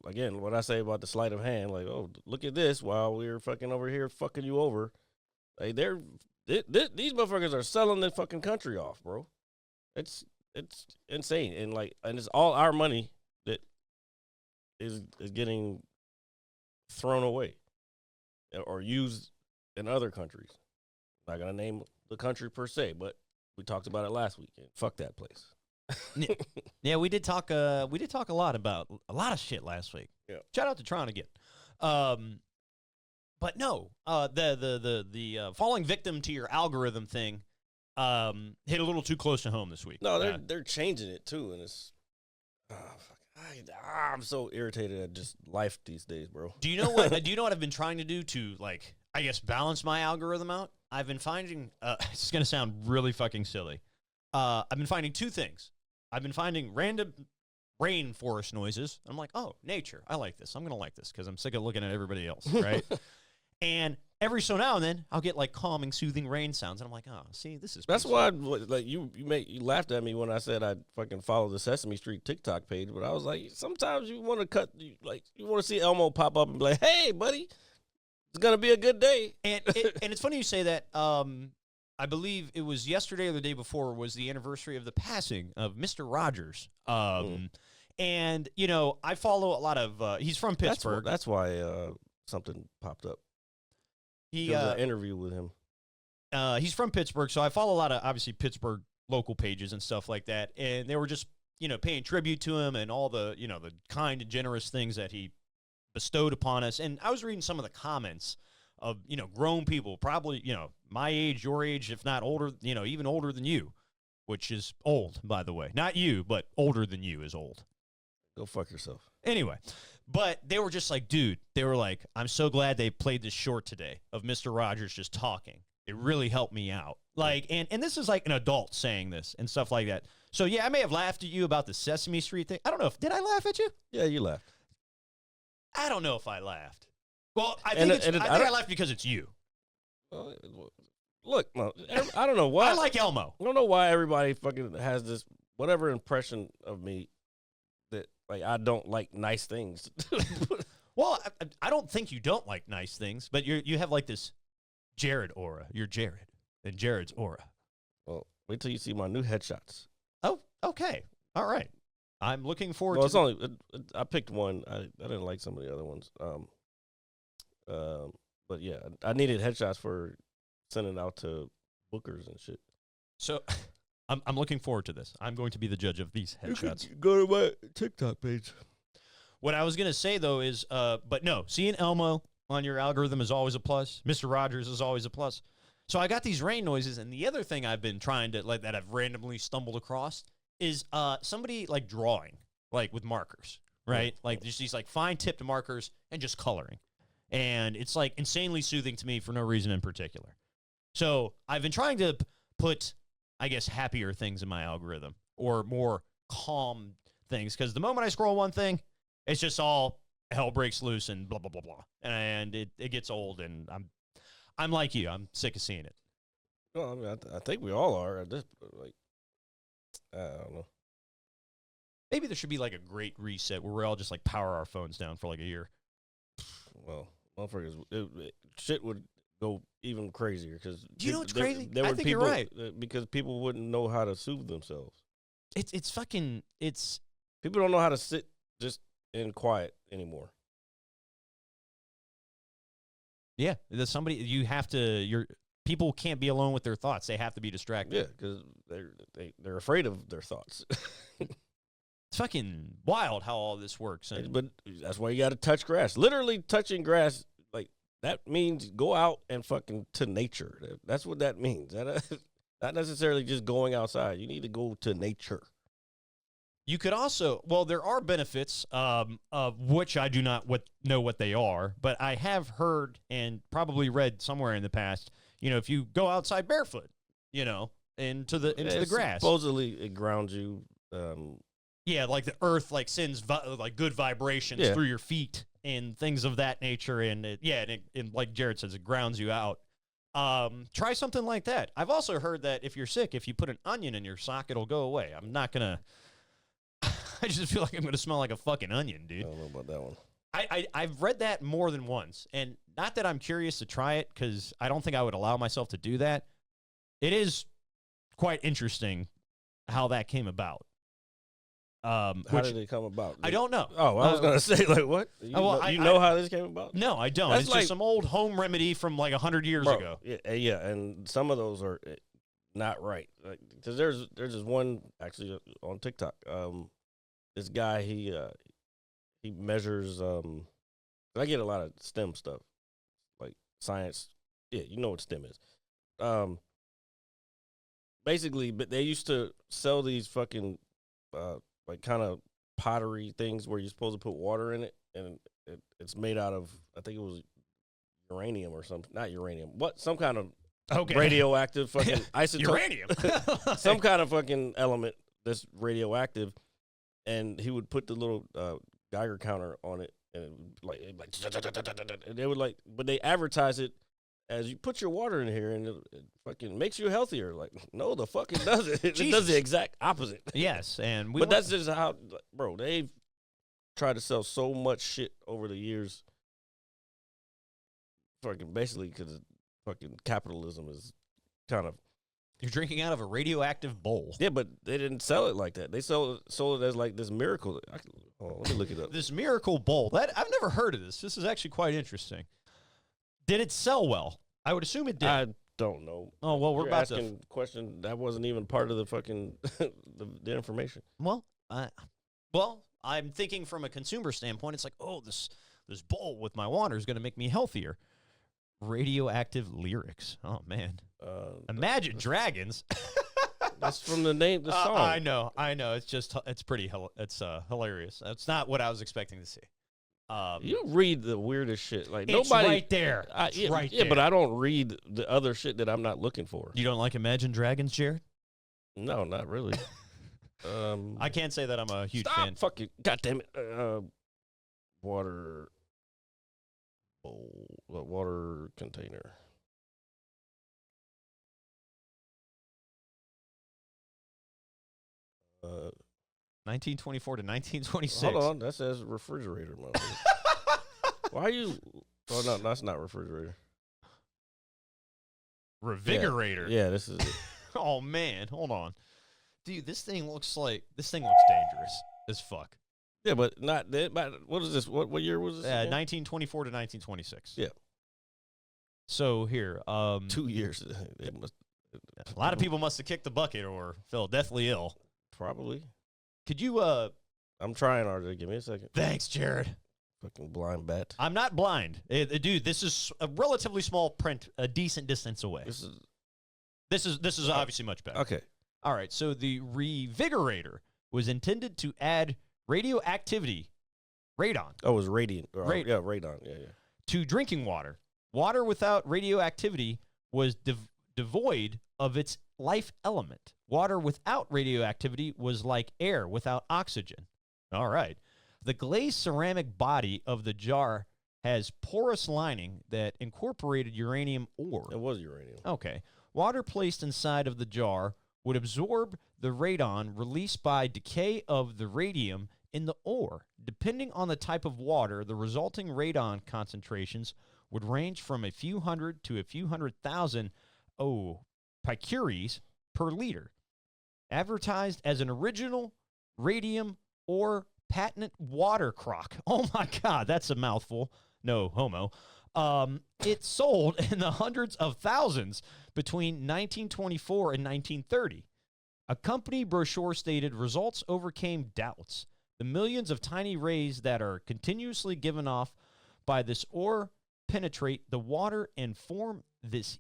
Again, what I say about the sleight of hand, like, oh, look at this while we're fucking over here fucking you over. Like these motherfuckers are selling the fucking country off, bro. It's insane, and it's all our money that is getting thrown away or used in other countries. I'm not gonna name the country per se, but we talked about it last week. Fuck that place. Yeah, we did talk a lot about a lot of shit last week. Yeah. Shout out to Tron again. But no, the falling victim to your algorithm thing hit a little too close to home this week. No, they're changing it too, and it's I'm so irritated at just life these days, bro. Do you know what I've been trying to do to, like, I guess, balance my algorithm out? I've been finding it's gonna sound really fucking silly. I've been finding two things. I've been finding random rainforest noises. I'm like, oh, nature. I like this. I'm gonna like this because I'm sick of looking at everybody else, right? And every so now and then, I'll get like calming, soothing rain sounds, and I'm like, oh, see, this is. That's why, you laughed at me when I said I'd fucking follow the Sesame Street TikTok page, but I was like, sometimes you want to you want to see Elmo pop up and be like, hey, buddy, it's gonna be a good day. And it's funny you say that. I believe it was yesterday or the day before was the anniversary of the passing of Mr. Rogers. And I follow a lot of. He's from Pittsburgh. That's why something popped up. There was an interview with him. He's from Pittsburgh, so I follow a lot of, obviously, Pittsburgh local pages and stuff like that. And they were just, paying tribute to him and all the, the kind and generous things that he bestowed upon us. And I was reading some of the comments of, grown people, probably, my age, your age, if not older, even older than you, which is old, by the way. Not you, but older than you is old. Go fuck yourself. Anyway, but they were just like, dude, they were like, I'm so glad they played this short today of Mr. Rogers just talking. It really helped me out. Like, and this is like an adult saying this and stuff like that. So, yeah, I may have laughed at you about the Sesame Street thing. I don't know did I laugh at you? Yeah, you laughed. I don't know if I laughed. Well, I think I laughed because it's you. Look, I don't know why. I like Elmo. I don't know why everybody fucking has this whatever impression of me that, like, I don't like nice things. Well, I don't think you don't like nice things, but you have like this Jared aura. You're Jared, and Jared's aura. Well, wait till you see my new headshots. Oh, okay. All right. I'm looking forward to. Well, I picked one. I didn't like some of the other ones. But yeah, I needed headshots for sending out to bookers and shit. So, I'm looking forward to this. I'm going to be the judge of these headshots. Go to my TikTok page. What I was going to say, though, is, but no, seeing Elmo on your algorithm is always a plus. Mr. Rogers is always a plus. So I got these rain noises, and the other thing I've been trying to, like, that I've randomly stumbled across is somebody, like, drawing, like, with markers, right? Like, just these, like, fine-tipped markers and just coloring. And it's, like, insanely soothing to me for no reason in particular. So I've been trying to put, I guess, happier things in my algorithm or more calm things. Because the moment I scroll one thing, it's just all hell breaks loose and blah, blah, blah, blah. And it gets old, and I'm like you. I'm sick of seeing it. Well, I mean, I think we all are at this. Like, I don't know. Maybe there should be like a great reset where we all just like power our phones down for like a year. Well, motherfuckers, shit would go even crazier because You know what's crazy? I think you're right. Because people wouldn't know how to soothe themselves. It's fucking it's People don't know how to sit just in quiet anymore. yeah. There's somebody you have to. People can't be alone with their thoughts. They have to be distracted. Yeah, because they're afraid of their thoughts. It's fucking wild how all this works. And But that's why you got to touch grass. Literally touching grass, like that means go out and fucking to nature. That's what that means. Not necessarily just going outside. You need to go to nature. you could also, well, there are benefits, of which I do not know what they are, but I have heard and probably read somewhere in the past. If you go outside barefoot, into the grass, Supposedly it grounds you. Yeah, like the earth like sends like good vibrations through your feet and things of that nature, and and like Jared says, it grounds you out. Try something like that. I've also heard that if you're sick, if you put an onion in your sock, it'll go away. I'm not gonna. I just feel like I'm gonna smell like a fucking onion, dude. I don't know about that one. I've read that more than once, and not that I'm curious to try it because I don't think I would allow myself to do that. It is quite interesting how that came about. How did it come about? I don't know. Oh, I was gonna say like what? You know how this came about? No, I don't. That's It's like, just some old home remedy from like 100 years ago. Yeah, and some of those are not right. Like, because there's this one actually on TikTok. This guy he measures. I get a lot of STEM stuff, like science. Yeah, you know what STEM is. Basically, but they used to sell these fucking like kind of pottery things where you're supposed to put water in it, and it's made out of, I think it was uranium or something. Not uranium. Some kind of radioactive fucking isotope. Uranium. Some kind of fucking element that's radioactive, and he would put the little Geiger counter on it, and and they would but they advertise it as you put your water in here and it fucking makes you healthier. Like, no, the fuck it doesn't. It does the exact opposite. Yes, and but that's just how, bro, they've tried to sell so much shit over the years. Fucking basically because fucking capitalism is kind of. You're drinking out of a radioactive bowl. Yeah, but they didn't sell it like that. They sold it as like this miracle. Let me look it up. This miracle bowl. I've never heard of this. This is actually quite interesting. Did it sell well? I would assume it did. I don't know. Oh, well, we're about asking a question that wasn't even part of the fucking the information. Well, I'm thinking from a consumer standpoint. It's like, oh, this bowl with my water is going to make me healthier. Radioactive lyrics. Oh man. Imagine Dragons. That's from the song. I know. It's pretty. It's hilarious. That's not what I was expecting to see. You read the weirdest shit. Like it's nobody right there. Right there. But I don't read the other shit that I'm not looking for. You don't like Imagine Dragons, Jared? No, not really. I can't say that I'm a huge stop fan. Fucking goddamn it. Water bowl, water container. Uh, 1924 to 1926. Hold on, that says refrigerator. Why are you? Oh no, that's not refrigerator. Revigorator. Yeah, this is it. Oh man, hold on, dude. This thing looks dangerous as fuck. Yeah, but not that. What is this? What year was this? 1924 to 1926. Yeah. So here, 2 years. A lot of people must have kicked the bucket or fell deathly ill. Probably. Could you? I'm trying, RJ. Give me a second. Thanks, Jared. Fucking blind bat. I'm not blind, dude. This is a relatively small print, a decent distance away. This is obviously much better. Okay. All right. So the Revigorator was intended to add radioactivity, radon. Oh, it was radiant. Yeah, radon. Yeah. To drinking water. Water without radioactivity was devoid of its life element. Water without radioactivity was like air without oxygen. All right. The glazed ceramic body of the jar has porous lining that incorporated uranium ore. It was uranium. Okay. Water placed inside of the jar would absorb the radon released by decay of the radium in the ore. Depending on the type of water, the resulting radon concentrations would range from a few hundred to a few 100,000 picuries per liter. Advertised as an original radium or patent water crock. Oh my God, that's a mouthful. No homo. It sold in the hundreds of thousands between 1924 and 1930. A company brochure stated results overcame doubts. The millions of tiny rays that are continuously given off by this ore penetrate the water and form this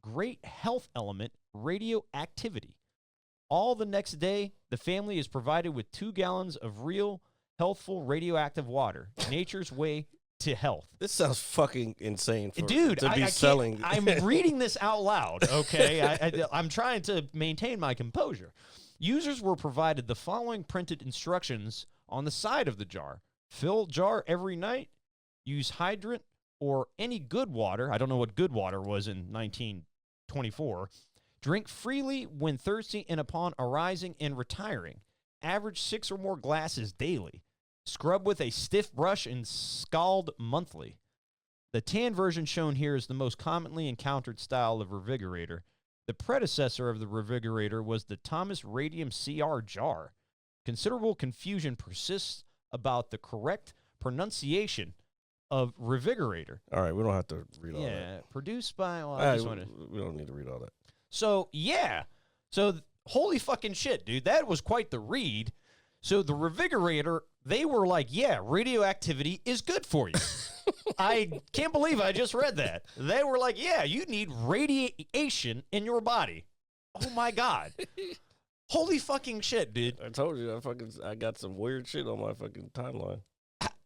great health element, radioactivity. All the next day, the family is provided with 2 gallons of real, healthful radioactive water, nature's way to health. This sounds fucking insane to I be selling. I'm reading this out loud, okay? I'm trying to maintain my composure. Users were provided the following printed instructions on the side of the jar. Fill jar every night. Use hydrant or any good water. I don't know what good water was in 1924. Drink freely when thirsty and upon arising and retiring. Average 6 or more glasses daily. Scrub with a stiff brush and scald monthly. The tan version shown here is the most commonly encountered style of revigorator. The predecessor of the revigorator was the Thomas Radium CR jar. Considerable confusion persists about the correct pronunciation of revigorator. All right, we don't have to read all that. Yeah, produced by... Well, We don't need to read all that. So, yeah. So, holy fucking shit, dude. That was quite the read. So, the revigorator, they were like, yeah, radioactivity is good for you. I can't believe I just read that. They were like, yeah, you need radiation in your body. Oh, my God. Holy fucking shit, dude. I told you, I got some weird shit on my fucking timeline.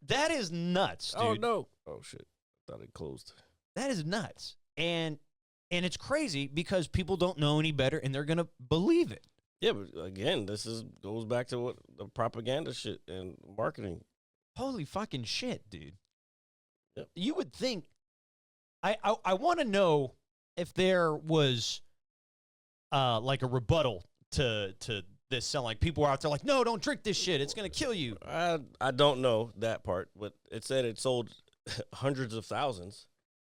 That is nuts, dude. Oh, no. Oh, shit. I thought it closed. That is nuts. And it's crazy because people don't know any better and they're going to believe it. Yeah, but again, goes back to what the propaganda shit and marketing. Holy fucking shit, dude. Yep. You would think, I want to know if there was like a rebuttal to this selling. Like people are out there like, no, don't drink this shit. It's going to kill you. I don't know that part, but it said it sold hundreds of thousands.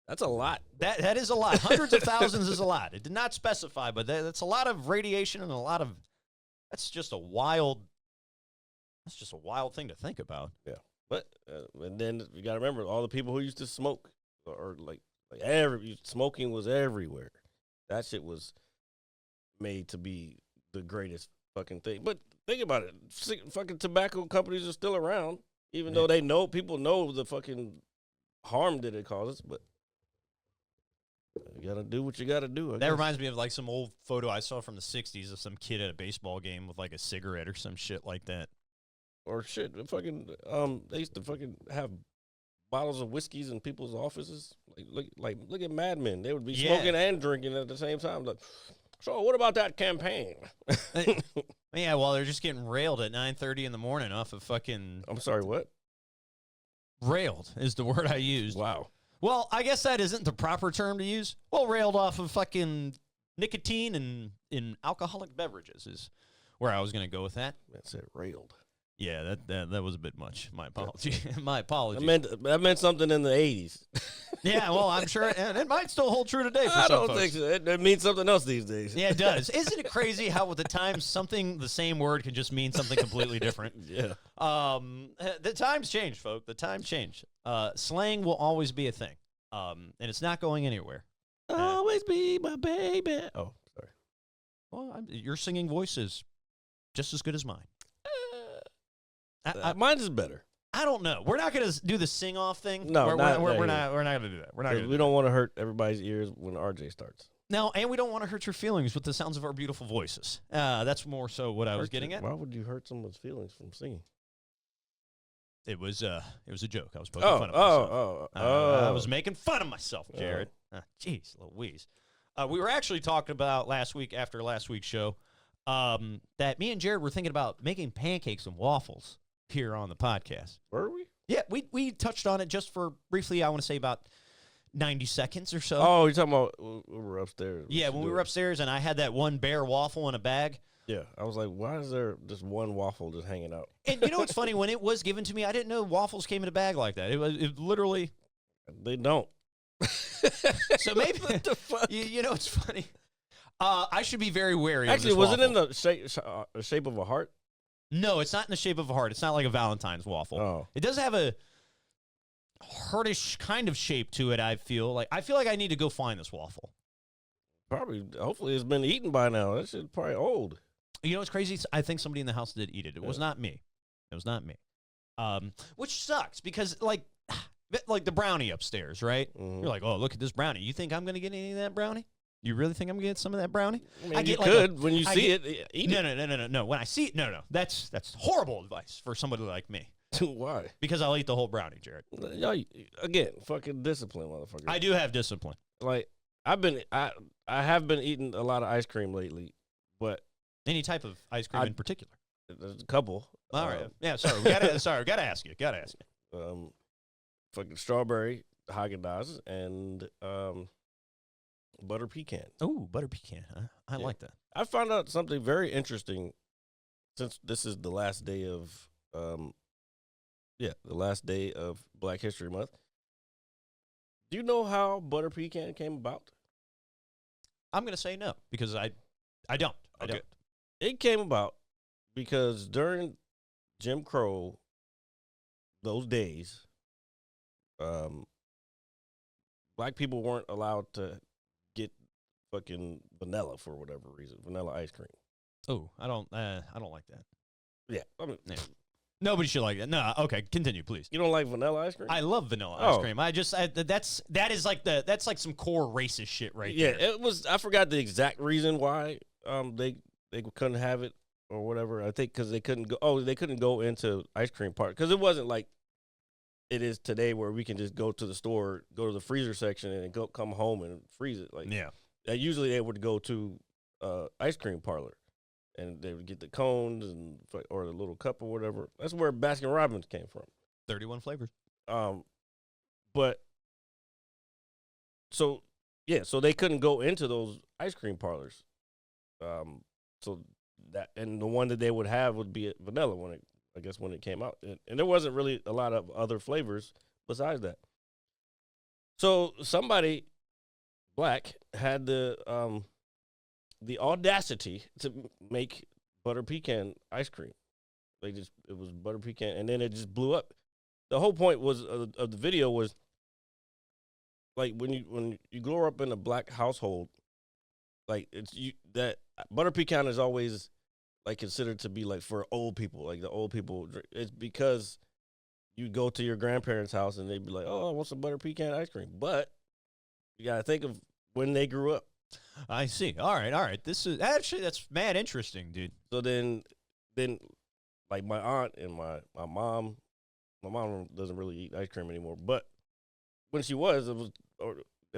That's a lot. That is a lot. Hundreds of thousands is a lot. It did not specify, but that's a lot of radiation and that's just a wild thing to think about. Yeah. But and then you got to remember all the people who used to smoke or smoking was everywhere. That shit was made to be the greatest fucking thing. But think about it. Fucking tobacco companies are still around, even though people know the fucking harm that it causes, but you gotta do what you gotta do. I guess. Reminds me of like some old photo I saw from the 60s of some kid at a baseball game with like a cigarette or some shit like that. Or shit, fucking they used to fucking have bottles of whiskeys in people's offices. Look at Mad Men. They would be smoking and drinking at the same time. Like, so what about that campaign? Yeah, well, they're just getting railed at 9:30 in the morning off of fucking. I'm sorry, what? Railed is the word I used. Wow. Well, I guess that isn't the proper term to use. Well, railed off of fucking nicotine and in alcoholic beverages is where I was going to go with that. That's it, railed. Yeah, that was a bit much. My apology. My apology. That meant something in the 80s. Yeah, well, I'm sure, and it might still hold true today for I some don't folks. think so. It means something else these days. Yeah, it does. Isn't it crazy how with the times the same word can just mean something completely different? Yeah. The times change, folks. The times change. Slang will always be a thing, and it's not going anywhere. Always be my baby. Oh, sorry. Well, your singing voice is just as good as mine. Mine is better. I don't know. We're not going to do the sing-off thing. No, we're not going to do that. We're not. We don't want to hurt everybody's ears when RJ starts. No, and we don't want to hurt your feelings with the sounds of our beautiful voices. That's more so what I was getting at. Why would you hurt someone's feelings from singing? It was a joke. I was poking fun of myself. I was making fun of myself, Jared. Jeez, Louise. We were actually talking about after last week's show, that me and Jared were thinking about making pancakes and waffles here on the podcast. Were we? Yeah, we touched on it just for briefly, I want to say about 90 seconds or so. Oh, you're talking about we were upstairs. Yeah, when we were upstairs and I had that one bare waffle in a bag. Yeah, I was like, why is there just one waffle just hanging out? And you know what's funny? When it was given to me, I didn't know waffles came in a bag like that. It literally. They don't. So maybe what the fuck? You know what's funny? I should be very wary. Actually, of this was it in waffle. the shape of a heart? No, it's not in the shape of a heart. It's not like a Valentine's waffle. Oh. It does have a heartish kind of shape to it. I feel like I need to go find this waffle. Probably. Hopefully, it's been eaten by now. That shit's probably old. You know what's crazy? I think somebody in the house did eat it. It was not me. It was not me. Which sucks because like the brownie upstairs, right? Mm-hmm. You're like, oh, look at this brownie. You think I'm gonna get any of that brownie? You really think I'm gonna get some of that brownie? I mean, get you like could when you see it. Eat no, it. no. When I see it, no. That's horrible advice for somebody like me. Why? Because I'll eat the whole brownie, Jared. Again, fucking discipline, motherfucker. I do have discipline. Like I have been eating a lot of ice cream lately, but Any type of ice cream in particular. there's a couple. All right. Yeah. Sorry. We gotta ask you. Fucking strawberry Haagen-Dazs and butter pecan. Oh, butter pecan. Huh? I like that. I found out something very interesting since this is the last day of Black History Month. Do you know how butter pecan came about? I'm gonna say no because I don't. I don't. It came about because during Jim Crow, those days, black people weren't allowed to get fucking vanilla for whatever reason, vanilla ice cream. Oh, I don't like that. Yeah, I mean, Yeah. Nobody should like that. No, okay, continue, please. you don't like vanilla ice cream? I love vanilla ice cream. That's like some core racist shit right there. Yeah, it was. I forgot the exact reason why they couldn't have it or whatever. I think because they couldn't go. Oh, they couldn't go into ice cream part because it wasn't like it is today where we can just go to the store, go to the freezer section, and come home and freeze it. Like Yeah. Usually they would go to ice cream parlor. And they would get the cones or the little cup or whatever. That's where Baskin Robbins came from. 31 flavors. But so they couldn't go into those ice cream parlors. So that and the one that they would have would be vanilla when it came out, and there wasn't really a lot of other flavors besides that. So somebody black had the audacity to make butter pecan ice cream. It was butter pecan, and then it just blew up. The whole point was of the video was like when you grow up in a black household, like that butter pecan is always like considered to be like for old people, like the old people. It's because you go to your grandparents' house and they'd be like, "Oh, I want some butter pecan ice cream," but you gotta think of when they grew up. I see. All right. This is actually that's mad interesting, dude. So then like my aunt and my mom doesn't really eat ice cream anymore, but when she was, it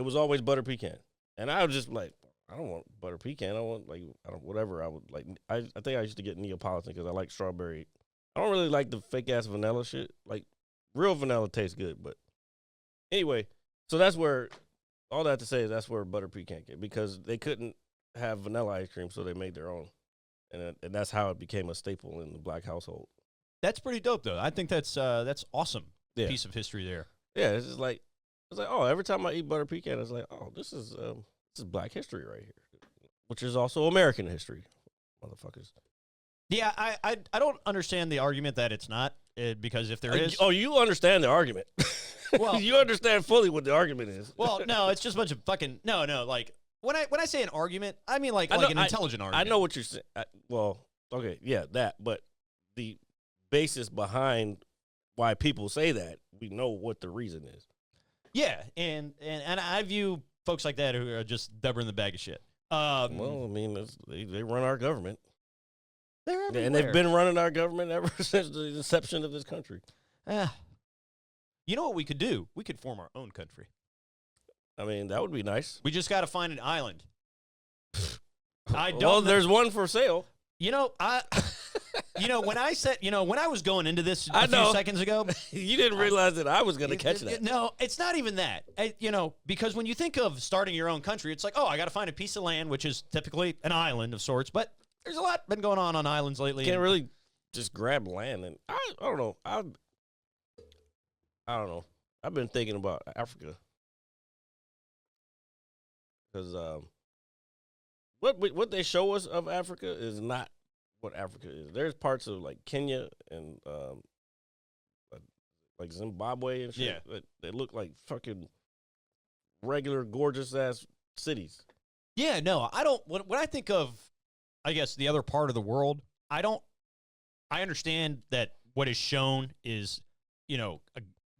was always butter pecan, and I was just like, I don't want butter pecan. I want whatever. I would like. I think I used to get Neapolitan because I like strawberry. I don't really like the fake ass vanilla shit. Like real vanilla tastes good, but anyway, so that's where. All that to say is that's where butter pecan came, because they couldn't have vanilla ice cream, so they made their own, and that's how it became a staple in the black household. That's pretty dope, though. I think that's awesome. Yeah. Piece of history there. Yeah, it's like oh, every time I eat butter pecan, it's like, oh, this is black history right here, which is also American history, motherfuckers. Yeah, I don't understand the argument that it's not because if there is, you understand the argument. Well, you understand fully what the argument is. Well, no, it's just a bunch of fucking no. Like when I say an argument, I mean like an intelligent argument. I know what you're saying. Well, okay, yeah, that, but the basis behind why people say that, we know what the reason is. Yeah, and I view folks like that who are just stubborn in the bag of shit. Well, I mean, they run our government. They're everywhere. And they've been running our government ever since the inception of this country. You know what we could do? We could form our own country. I mean, that would be nice. We just got to find an island. I don't. Well, there's one for sale. You know, when I said, when I was going into this I a few know. seconds ago, You didn't realize that I was going to catch that. No, it's not even that. Because when you think of starting your own country, it's like, oh, I got to find a piece of land, which is typically an island of sorts. But there's a lot been going on islands lately. Can't really just grab land. And I don't know. I don't know. I've been thinking about Africa. Because what they show us of Africa is not what Africa is. There's parts of like Kenya and like Zimbabwe and shit that look like fucking regular gorgeous ass cities. Yeah, no, I don't. When I think of, I guess, the other part of the world, I understand that what is shown is,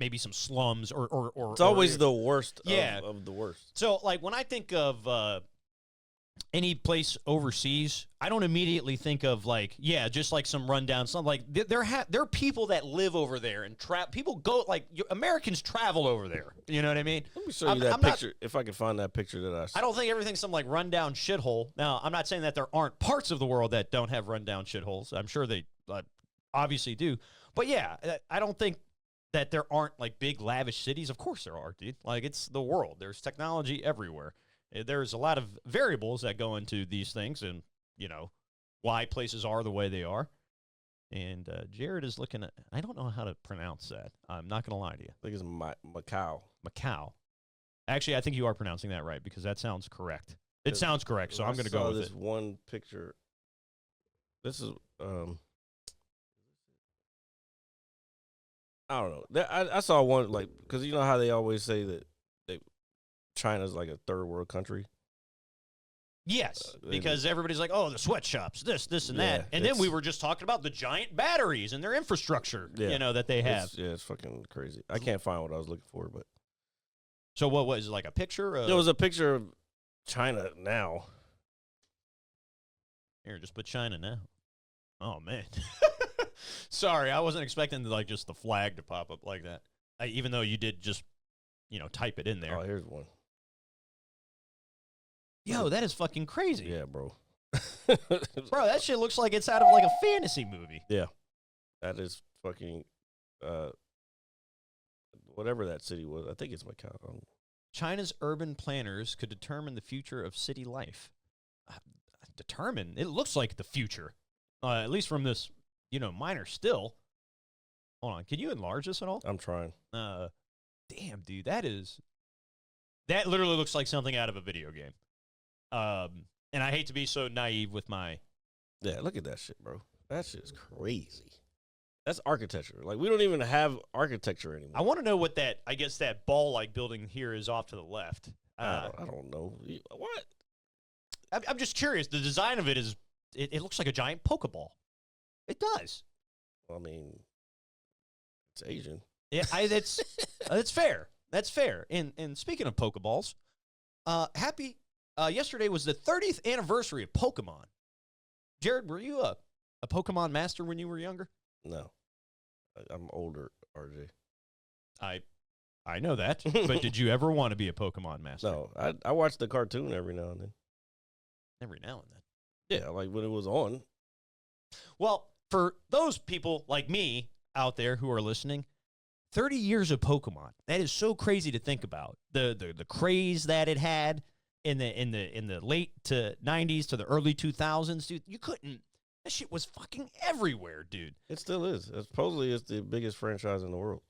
maybe some slums or it's always the worst Yeah. of the worst. So, like, when I think of any place overseas, I don't immediately think of, like, just like some rundown, something like, there are people that live over there and people go, like, Americans travel over there. You know what I mean? Let me show you that picture, if I can find that picture that I saw. I don't think everything's some, like, rundown shithole. Now, I'm not saying that there aren't parts of the world that don't have rundown shitholes. I'm sure they obviously do. But, yeah, I don't think that there aren't, like, big, lavish cities. Of course there are, dude. Like, it's the world. There's technology everywhere. There's a lot of variables that go into these things and, why places are the way they are. And Jared is looking at, I don't know how to pronounce that. I'm not going to lie to you. I think it's Macau. Macau. Actually, I think you are pronouncing that right because that sounds correct. It sounds correct, so I'm going to go with this it. one picture. This is, I don't know. I saw one, like, because you know how they always say that China's like a third world country? Yes, because everybody's like, oh, the sweatshops, this, and that. And then we were just talking about the giant batteries and their infrastructure, that they have. It's fucking crazy. I can't find what I was looking for, but. So what was it, like a picture? There was a picture of China now. Here, just put China now. Oh, man. Sorry, I wasn't expecting like just the flag to pop up like that. Even though you did just, type it in there. Oh, here's one. Yo, that is fucking crazy. Yeah, bro. Bro, that shit looks like it's out of like a fantasy movie. Yeah. That is fucking whatever that city was. I think it's Macau. China's urban planners could determine the future of city life. Determine? It looks like the future. At least from this, minor still. Hold on. Can you enlarge this at all? I'm trying. Damn, dude. That literally looks like something out of a video game. And I hate to be so naive with my... Yeah, look at that shit, bro. That shit is crazy. That's architecture. Like, we don't even have architecture anymore. I want to know what that ball-like building here is off to the left. I don't know. What? I'm just curious. The design of it is... It looks like a giant Pokeball. It does. I mean, it's Asian. Yeah, that's fair. That's fair. And speaking of Pokeballs, yesterday was the 30th anniversary of Pokemon. Jared, were you a Pokemon master when you were younger? No. I'm older, RJ. I know that, but did you ever want to be a Pokemon master? No. I watch the cartoon every now and then. Every now and then. Yeah, like when it was on. Well, for those people like me out there who are listening, 30 years of Pokemon. That is so crazy to think about. The craze that it had in the late to 90s to the early 2000s, dude. You couldn't. That shit was fucking everywhere, dude. It still is. Supposedly it's the biggest franchise in the world.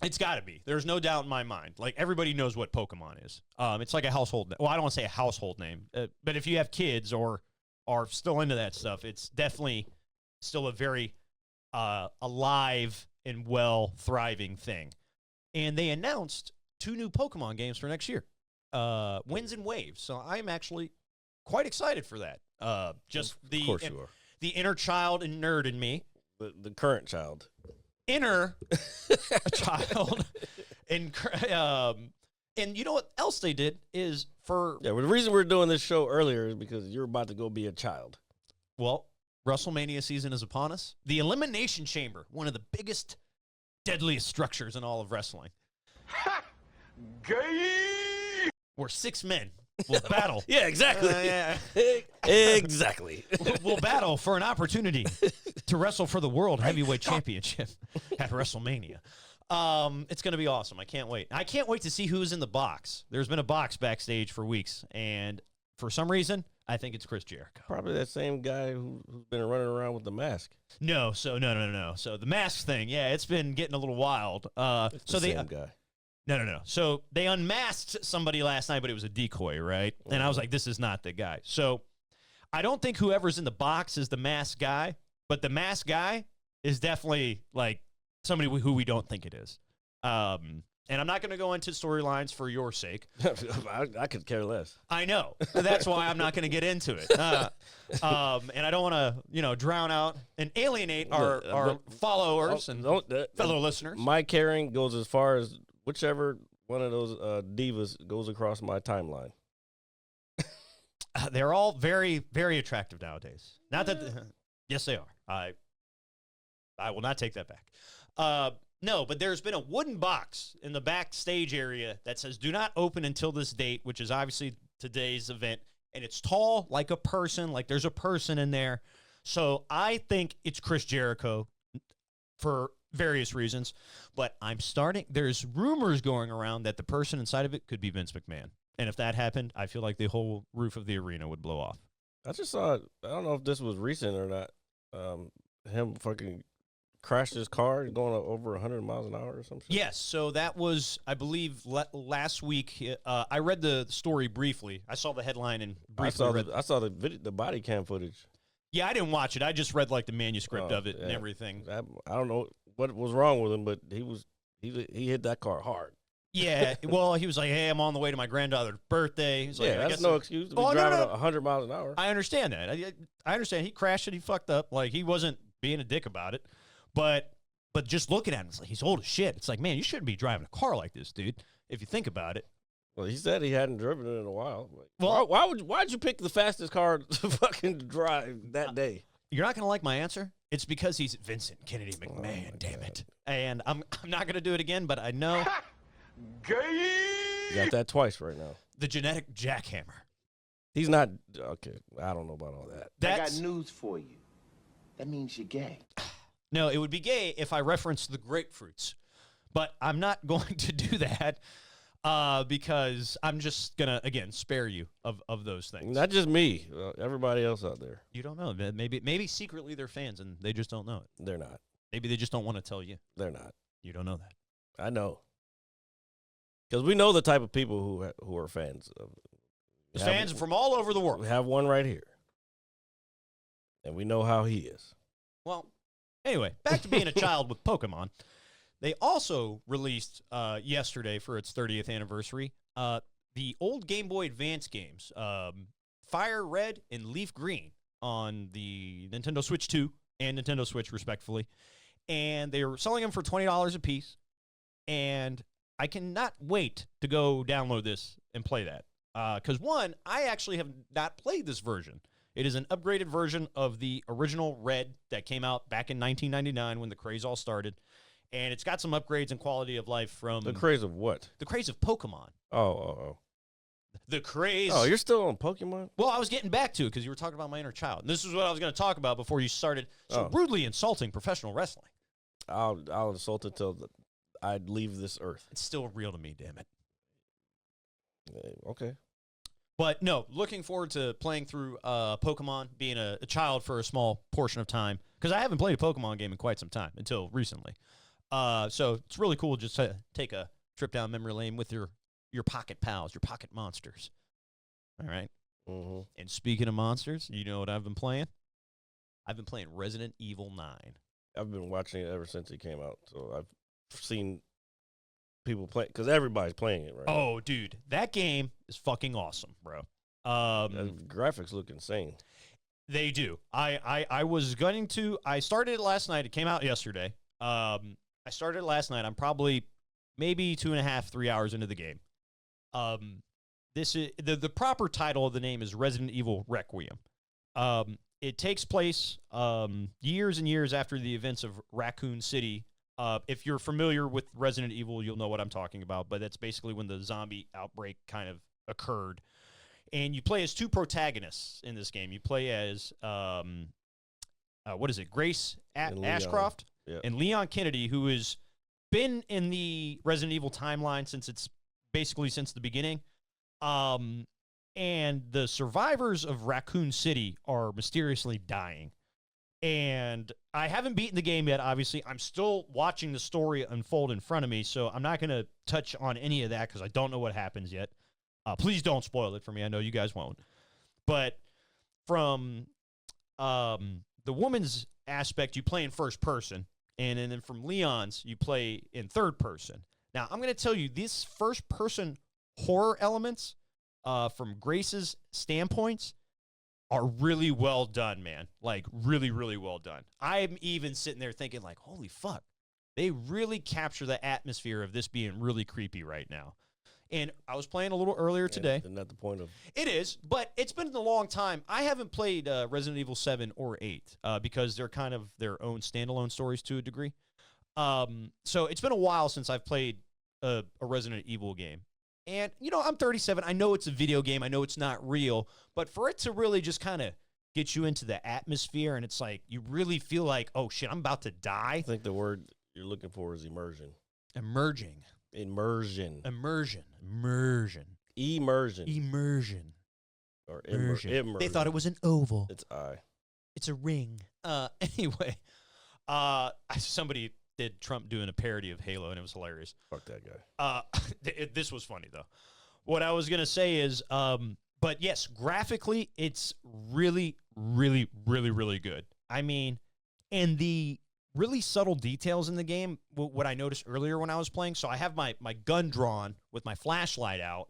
It's got to be. There's no doubt in my mind. Like, everybody knows what Pokemon is. It's like a household. Well, I don't want to say a household name, but if you have kids or are still into that stuff, it's definitely still a very alive and well thriving thing. And they announced 2 new Pokemon games for next year, Winds and Waves. So I'm actually quite excited for that. Just Of course you are. The inner child and nerd in me. The current child. Inner child. And you know what else they did is for... Yeah, well, the reason we're doing this show earlier is because you're about to go be a child. Well, WrestleMania season is upon us. The Elimination Chamber, one of the biggest, deadliest structures in all of wrestling. Ha! Gay! Where 6 men will battle. Yeah, exactly. Yeah. Exactly. Will battle for an opportunity to wrestle for the World Heavyweight Championship at WrestleMania. It's going to be awesome. I can't wait. I can't wait to see who's in the box. There's been a box backstage for weeks, and for some reason, I think it's Chris Jericho. Probably that same guy who's been running around with the mask. No. So the mask thing, yeah, it's been getting a little wild. It's the same guy. No. So they unmasked somebody last night, but it was a decoy, right? Mm-hmm. And I was like, this is not the guy. So I don't think whoever's in the box is the masked guy, but the masked guy is definitely like somebody who we don't think it is. And I'm not going to go into storylines for your sake. I could care less. I know. That's why I'm not going to get into it. And I don't want to, drown out and alienate our followers and fellow listeners. My caring goes as far as whichever one of those divas goes across my timeline. They're all very, very attractive nowadays. Not that, yes, they are. I will not take that back. No, but there's been a wooden box in the backstage area that says do not open until this date, which is obviously today's event. And it's tall like a person, like there's a person in there. So I think it's Chris Jericho for various reasons. But there's rumors going around that the person inside of it could be Vince McMahon. And if that happened, I feel like the whole roof of the arena would blow off. I just saw it. I don't know if this was recent or not. Him fucking crashed his car going over 100 miles an hour or something. Yes, so that was, I believe, last week. I read the story briefly. I saw the headline and briefly I saw the body cam footage. Yeah, I didn't watch it. I just read like the manuscript of it and everything. I don't know what was wrong with him, but he hit that car hard. Yeah, well, he was like, "Hey, I'm on the way to my granddaughter's birthday." He's like, yeah, that's no excuse to be driving 100 miles an hour. I understand that. I understand. He crashed it. He fucked up. Like, he wasn't being a dick about it. But just looking at him, it's like he's old as shit. It's like, man, you shouldn't be driving a car like this, dude, if you think about it. Well, he said he hadn't driven it in a while. Like, well, why'd you pick the fastest car to fucking drive that day? You're not going to like my answer. It's because he's Vincent Kennedy McMahon, damn it. And I'm not going to do it again, but I know. You got that twice right now. The genetic jackhammer. He's not, okay, I don't know about all that. I got news for you. That means you're gay. No, it would be gay if I referenced the grapefruits, but I'm not going to do that because I'm just going to, again, spare you of those things. Not just me, everybody else out there. You don't know. Maybe secretly they're fans and they just don't know it. They're not. Maybe they just don't want to tell you. They're not. You don't know that. I know. Because we know the type of people who are fans. Fans from all over the world. We have one right here. And we know how he is. Well, anyway, back to being a child with Pokemon. They also released yesterday for its 30th anniversary the old Game Boy Advance games, Fire Red and Leaf Green on the Nintendo Switch 2 and Nintendo Switch, respectively. And they were selling them for $20 a piece. And I cannot wait to go download this and play that. Because, one, I actually have not played this version. It is an upgraded version of the original Red that came out back in 1999 when the craze all started. And it's got some upgrades and quality of life from... The craze of what? The craze of Pokemon. Oh. The craze... Oh, you're still on Pokemon? Well, I was getting back to it because you were talking about my inner child. And this is what I was going to talk about before you started so rudely insulting professional wrestling. I'll insult it till I'd leave this earth. It's still real to me, damn it. Okay. But no, looking forward to playing through Pokemon, being a child for a small portion of time. Because I haven't played a Pokemon game in quite some time, until recently. So it's really cool just to take a trip down memory lane with your pocket pals, your pocket monsters. All right? Mm-hmm. And speaking of monsters, you know what I've been playing? I've been playing Resident Evil 9. I've been watching it ever since it came out, so I've seen people play because everybody's playing it right now. Oh, dude, that game is fucking awesome, bro. The graphics look insane. They do. I was going to. I started it last night. It came out yesterday. I started it last night. I'm probably maybe 2.5, 3 hours into the game. This is the proper title of the name is Resident Evil Requiem. It takes place years and years after the events of Raccoon City. If you're familiar with Resident Evil, you'll know what I'm talking about, but that's basically when the zombie outbreak kind of occurred. And you play as two protagonists in this game. You play as what is it, Grace And Leon. Ashcroft Yeah. and Leon Kennedy, who has been in the Resident Evil timeline since the beginning. And the survivors of Raccoon City are mysteriously dying. And I haven't beaten the game yet, obviously. I'm still watching the story unfold in front of me, so I'm not going to touch on any of that because I don't know what happens yet. Please don't spoil it for me. I know you guys won't. But from the woman's aspect, you play in first person. And then from Leon's, you play in third person. Now, I'm going to tell you, these first person horror elements from Grace's standpoints are really well done, man. Like, really, really well done. I'm even sitting there thinking, like, holy fuck. They really capture the atmosphere of this being really creepy right now. And I was playing a little earlier today. Isn't that the point of... It is, but it's been a long time. I haven't played Resident Evil 7 or 8 because they're kind of their own standalone stories to a degree. So it's been a while since I've played a Resident Evil game. And, you know, I'm 37. I know it's a video game. I know it's not real. But for it to really just kind of get you into the atmosphere, and it's like you really feel like, oh, shit, I'm about to die. I think the word you're looking for is immersion. Immersion. Immersion. Or immersion. They thought it was an oval. It's I. It's a ring. Anyway, somebody did Trump doing a parody of Halo, and it was hilarious. Fuck that guy. This was funny, though. What I was going to say is, but yes, graphically, it's really, really, really, really good. I mean, and the really subtle details in the game, what I noticed earlier when I was playing, so I have my gun drawn with my flashlight out,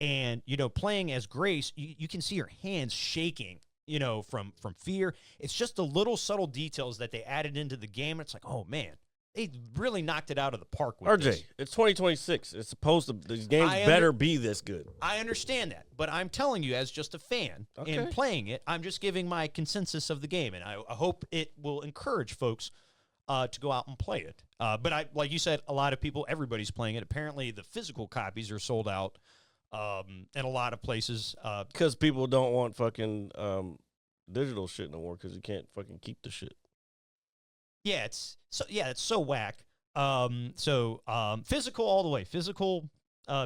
and, you know, playing as Grace, you can see her hands shaking, you know, from fear. It's just the little subtle details that they added into the game. It's like, oh, man. They really knocked it out of the park with RJ, this. it's 2026. It's supposed to, these games better be this good. I understand that, but I'm telling you as just a fan in playing it, I'm just giving my consensus of the game, and I hope it will encourage folks to go out and play it. But like you said, a lot of people, everybody's playing it. Apparently, the physical copies are sold out in a lot of places. Because people don't want fucking digital shit no more because you can't fucking keep the shit. Yeah, it's so whack. Physical all the way. Physical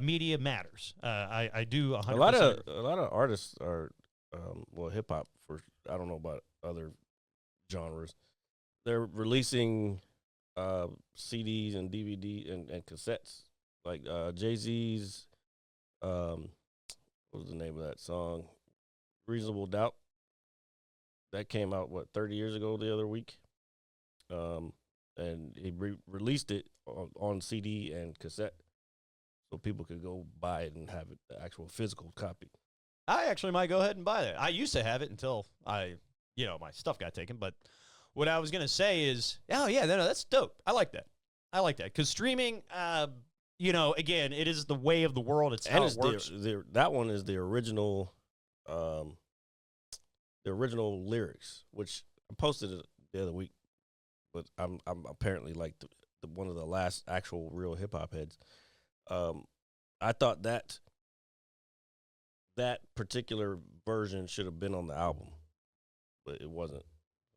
media matters. I do 100%. A lot of artists are hip hop, for I don't know about other genres. They're releasing CDs and DVD and cassettes. Like Jay-Z's what was the name of that song? Reasonable Doubt. That came out 30 years ago the other week. And he released it on CD and cassette, so people could go buy it and have it, the actual physical copy. I actually might go ahead and buy that. I used to have it until my stuff got taken. But what I was gonna say is, oh yeah, no, that's dope. I like that because streaming, again, it is the way of the world. It's how it works. That one is the original lyrics, which I posted it the other week. But I'm apparently like the one of the last actual real hip hop heads. I thought that particular version should have been on the album, but it wasn't.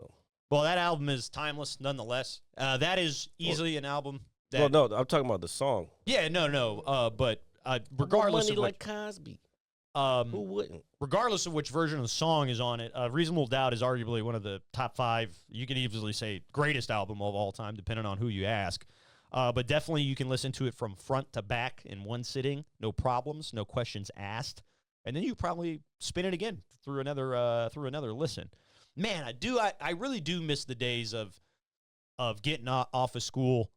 So. Well, that album is timeless, nonetheless. That is easily an album. No, I'm talking about the song. Yeah, no. But regardless money of like Cosby. Who wouldn't? Regardless of which version of the song is on it, Reasonable Doubt is arguably one of the top 5, you can easily say, greatest album of all time, depending on who you ask. But definitely you can listen to it from front to back in one sitting, no problems, no questions asked. And then you probably spin it again through another listen. Man, I really do miss the days of getting off of school,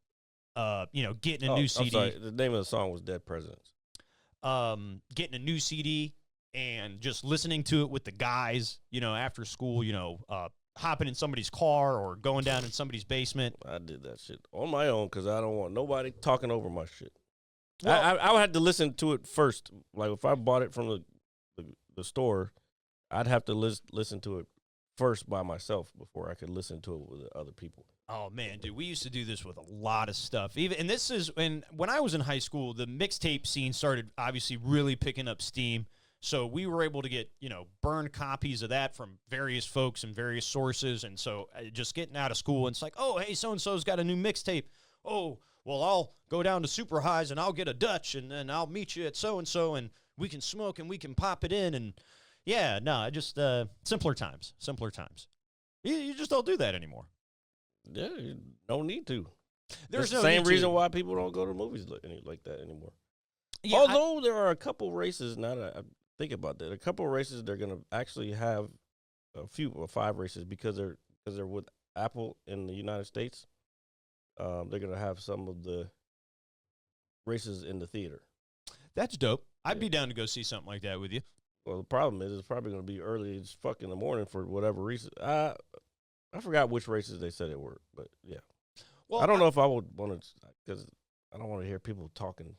getting a new CD. I'm sorry, the name of the song was Dead Presidents. Getting a new CD and just listening to it with the guys, after school, hopping in somebody's car or going down in somebody's basement. I did that shit on my own because I don't want nobody talking over my shit. Well, I would have to listen to it first. Like if I bought it from the store, I'd have to listen to it first by myself before I could listen to it with other people. Oh man, dude, we used to do this with a lot of stuff. And this is when I was in high school, the mixtape scene started obviously really picking up steam So we were able to get, burned copies of that from various folks and various sources. And so just getting out of school, and it's like, oh, hey, so-and-so's got a new mixtape. Oh, well, I'll go down to Super Highs and I'll get a Dutch, and then I'll meet you at so-and-so, and we can smoke and we can pop it in. And yeah, no, just simpler times. You just don't do that anymore. Yeah, you don't need to. There's the no same need reason to. why people don't go to movies like that anymore. Yeah, Although there are a couple races, now that I think about that, a couple races they're gonna actually have five races because they're with Apple in the United States. They're gonna have some of the races in the theater. that's dope. I'd be down to go see something like that with you. Well, the problem is it's probably gonna be early as fuck in the morning for whatever reason. I forgot which races they said it were, but yeah. Well, I don't know if I would want to, because I don't want to hear people talking.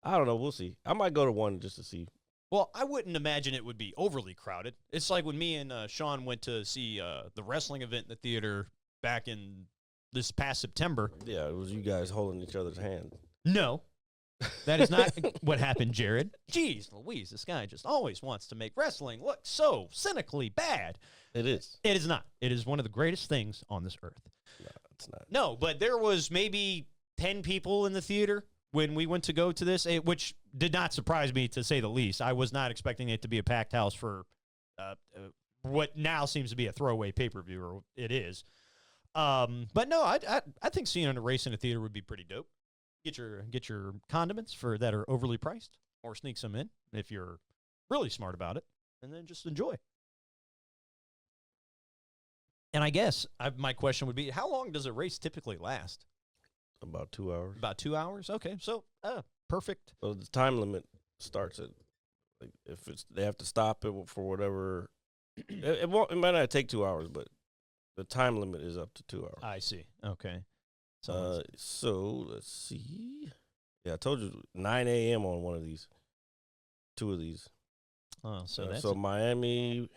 I don't know. We'll see. I might go to one just to see. Well, I wouldn't imagine it would be overly crowded. It's like when me and Sean went to see the wrestling event in the theater back in this past September. Yeah, it was you guys holding each other's hand. No, that is not what happened, Jared. Jeez Louise, this guy just always wants to make wrestling look so cynically bad. It is. It is not. It is one of the greatest things on this earth. No, it's not. No, but there was maybe 10 people in the theater when we went to go to this, which did not surprise me, to say the least. I was not expecting it to be a packed house for what now seems to be a throwaway pay-per-view, or it is. But no, I think seeing a race in a theater would be pretty dope. Get your condiments that are overly priced, or sneak some in if you're really smart about it, and then just enjoy. And I guess my question would be, how long does a race typically last? About 2 hours. About 2 hours? Okay, so perfect. So the time limit starts at, like, if they have to stop it for whatever. It might not take 2 hours, but the time limit is up to 2 hours. I see. Okay. So let's see. Yeah, I told you 9 a.m. on one of these. Two of these. Oh, so that's so Miami,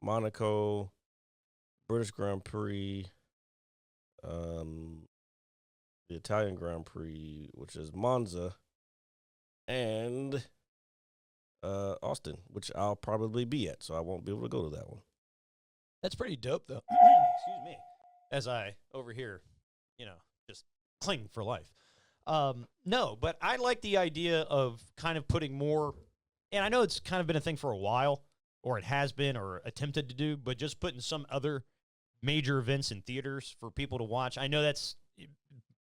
Monaco, British Grand Prix, the Italian Grand Prix, which is Monza, and Austin, which I'll probably be at, so I won't be able to go to that one. that's pretty dope, though. Excuse me. As I over here, just cling for life. No, but I like the idea of kind of putting more, and I know it's kind of been a thing for a while, or it has been, or attempted to do, but just putting some other major events in theaters for people to watch. I know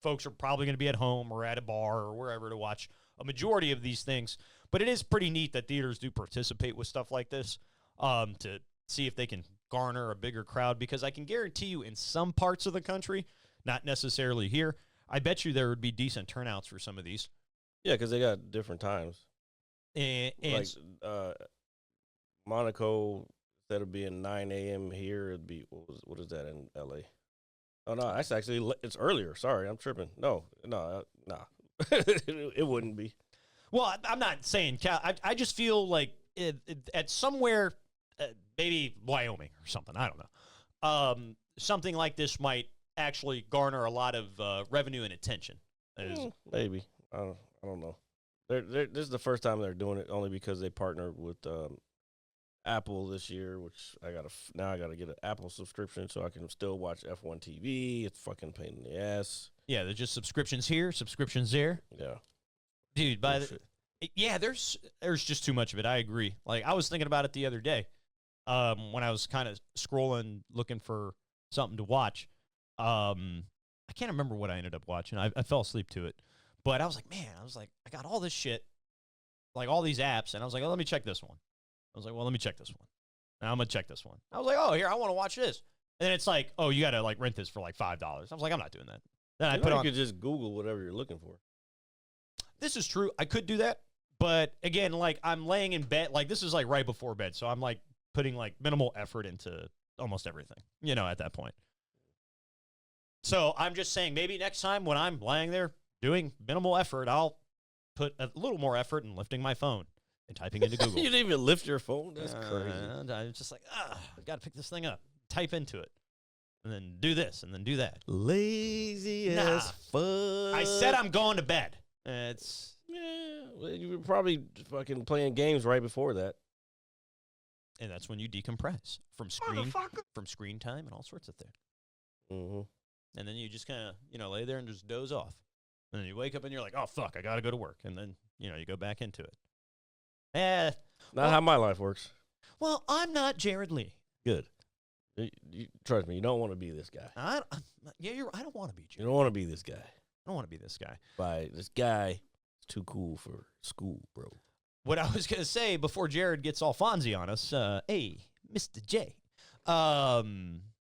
folks are probably going to be at home or at a bar or wherever to watch a majority of these things, but it is pretty neat that theaters do participate with stuff like this to see if they can garner a bigger crowd, because I can guarantee you in some parts of the country, not necessarily here, I bet you there would be decent turnouts for some of these. Yeah, because they got different times. And Like Monaco, instead of being 9 a.m. here, it'd be, what is that in L.A.? Oh, no, that's actually, it's earlier. Sorry, I'm tripping. No. It wouldn't be. well, I'm not saying I just feel like at somewhere, maybe Wyoming or something, I don't know. Something like this might actually garner a lot of revenue and attention. Maybe. I don't know. This is the first time they're doing it, only because they partnered with Apple this year, which I gotta get an Apple subscription so I can still watch F1 TV. It's fucking pain in the ass. Yeah, there's just subscriptions here, subscriptions there. Yeah, Dude, there's just too much of it. I agree. Like, I was thinking about it the other day when I was kind of scrolling, looking for something to watch. I can't remember what I ended up watching. I fell asleep to it. But I was like, I got all this shit, like all these apps, and I was like, oh, let me check this one. I was like, well, let me check this one. And I'm going to check this one. I was like, oh, here, I want to watch this. And then it's like, oh, you got to, like, rent this for, like, $5. I was like, I'm not doing that. Then you could just Google whatever you're looking for. This is true. I could do that. But, again, like, I'm laying in bed. Like, this is, like, right before bed. So I'm, like, putting, like, minimal effort into almost everything, at that point. So I'm just saying, maybe next time when I'm lying there doing minimal effort, I'll put a little more effort in lifting my phone and typing into Google. You didn't even lift your phone? That's crazy. And I was just like, I got to pick this thing up, type into it, and then do this, and then do that. Lazy as fuck. I said I'm going to bed. Well, you were probably fucking playing games right before that. And that's when you decompress from screen time and all sorts of things. Mm-hmm. And then you just kind of, lay there and just doze off. And then you wake up and you're like, oh, fuck, I got to go to work. And then, you go back into it. Not how my life works. Well, I'm not Jared Lee. Good. Trust me, you don't want to be this guy. I don't want to be Jared. You don't want to be this guy. I don't want to be this guy. This guy is too cool for school, bro. What I was going to say before Jared gets all Fonzie on us, hey, Mr. J,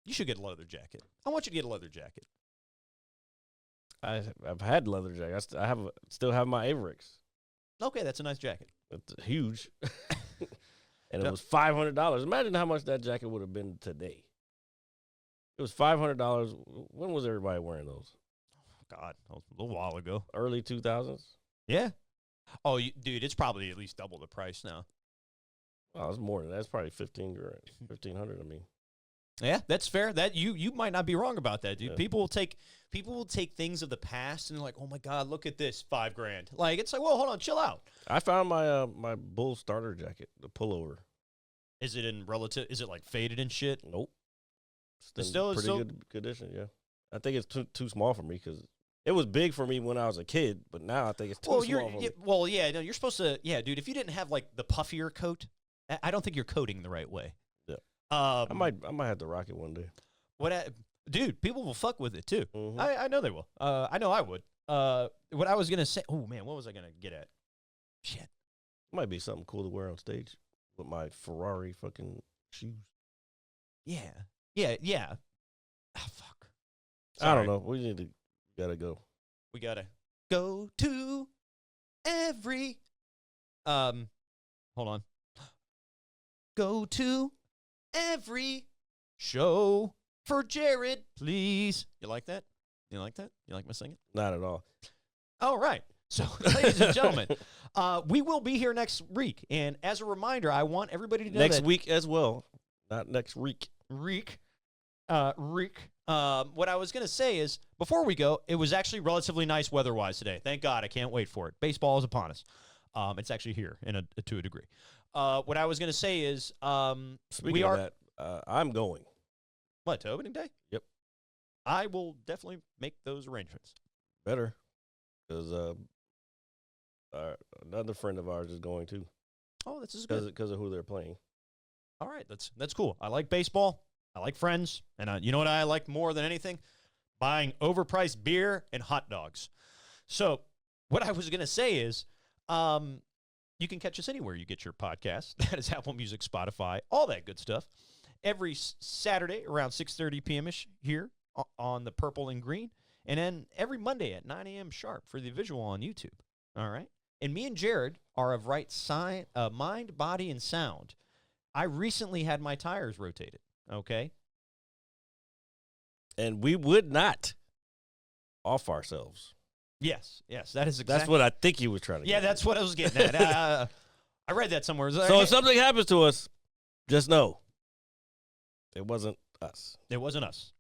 you should get a leather jacket. I want you to get a leather jacket. I've had leather jackets. Still have my Avericks. Okay, that's a nice jacket. It's huge. And it was $500. Imagine how much that jacket would have been today. It was $500. When was everybody wearing those? Oh, God, a little while ago. Early 2000s? Yeah. Oh, dude, it's probably at least double the price now. Oh, it's more than that. It's probably $1,500. I mean, yeah, that's fair. That you might not be wrong about that, dude. Yeah. People will take things of the past and they're like, oh my God, look at this, $5,000. Like it's like, well, hold on, chill out. I found my my Bull starter jacket, the pullover. Is it in relative? Is it like faded and shit? Nope. It's in still pretty still good condition. Yeah, I think it's too small for me because it was big for me when I was a kid, but now I think it's too small for me. Well, yeah, no, you're supposed to. Yeah, dude, if you didn't have like the puffier coat, I don't think you're coating the right way. Yeah, I might have to rock it one day. Dude, people will fuck with it too. Mm-hmm. I know they will. I know I would. What I was gonna say. Oh man, what was I gonna get at? Shit. Might be something cool to wear on stage with my Ferrari fucking shoes. Yeah. Ah, fuck. I don't know. Gotta go. We gotta go to every. Hold on. Go to every show for Jared, please. You like that? You like that? You like my singing? Not at all. All right. So, ladies and gentlemen, we will be here next week. And as a reminder, I want everybody to know Next week as well. Not next week. What I was going to say is, before we go, it was actually relatively nice weather-wise today. Thank God. I can't wait for it. Baseball is upon us. It's actually here to a degree. What I was going to say is, Speaking of that, I'm going. What, to opening day? Yep. I will definitely make those arrangements. Better. Because another friend of ours is going too. Oh, this is good. Because of who they're playing. All right, that's cool. I like baseball. I like friends. And you know what I like more than anything? Buying overpriced beer and hot dogs. So what I was going to say is you can catch us anywhere you get your podcast. That is Apple Music, Spotify, all that good stuff. Every Saturday around 6:30 p.m.-ish here on the Purple and Green. And then every Monday at 9 a.m. sharp for the visual on YouTube. All right? And me and Jared are of right mind, body, and sound. I recently had my tires rotated, okay? And we would not off ourselves. Yes, that is exactly. That's what I think he was trying to get. Yeah, that's what I was getting at. I read that somewhere. So if something happens to us, just know it wasn't us. It wasn't us.